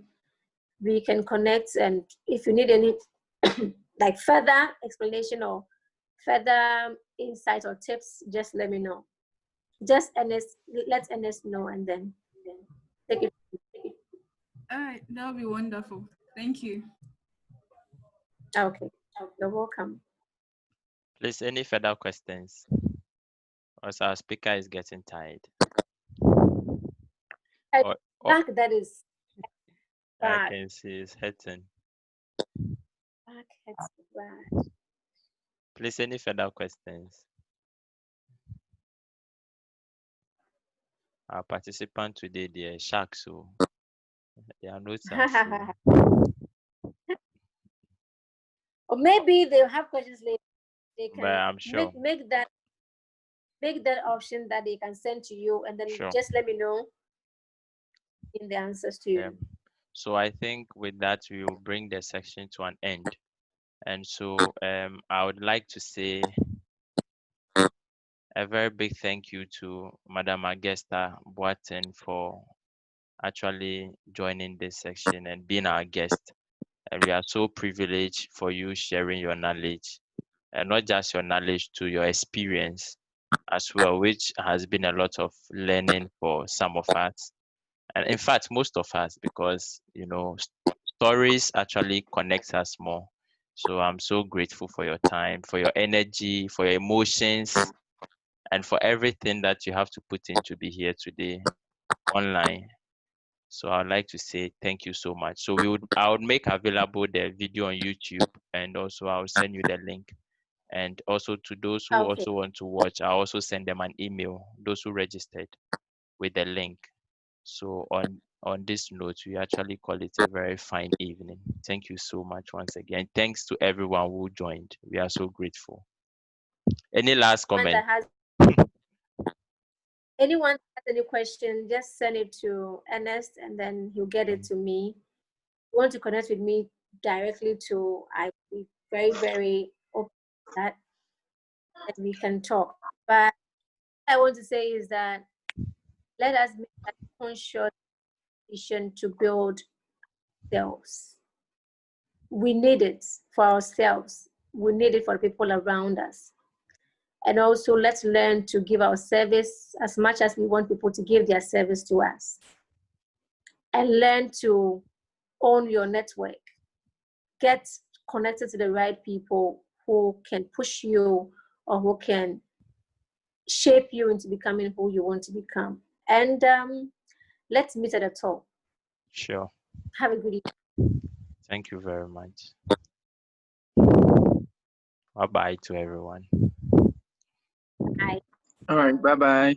we can connect. And if you need any like further explanation or further insights or tips, just let me know. Let Ernest know, and then take it. All right, that'll be wonderful. Thank you. Okay, you're welcome. Please, any further questions? Also, our speaker is getting tired. Or, Back, that is I bad. can see it's hurting. Back hurts bad. Please, any further questions? Our participant today, they are sharks, so their notes are full. Or maybe they'll have questions later. They But can I'm sure. make that option that they can send to you, and then Sure. just let me know in the answers to you. Yeah. So I think with that we will bring the section to an end. And so I would like to say a very big thank you to Madam Augusta Boateng for actually joining this section and being our guest. And we are so privileged for you sharing your knowledge, and not just your knowledge, to your experience as well, which has been a lot of learning for some of us. And in fact, most of us, because, stories actually connect us more. So I'm so grateful for your time, for your energy, for your emotions, and for everything that you have to put in to be here today online. So I'd like to say thank you so much. So I would make available the video on YouTube, and also I'll send you the link. And also to those who Okay. also want to watch, I'll also send them an email, those who registered, with the link. So on this note, we actually call it a very fine evening. Thank you so much once again. Thanks to everyone who joined. We are so grateful. Any last comment? Anyone has any question, just send it to Ernest, and then he'll get it to me. If you want to connect with me directly too, I'll be very, very open to that, and we can talk. But what I want to say is that let us make a conscious decision to build ourselves. We need it for ourselves. We need it for people around us. And also, let's learn to give our service as much as we want people to give their service to us. And learn to own your network. Get connected to the right people who can push you or who can shape you into becoming who you want to become. And let's meet at the top. Sure. Have a good evening. Thank you very much. Bye-bye to everyone. Bye. All right. Bye-bye.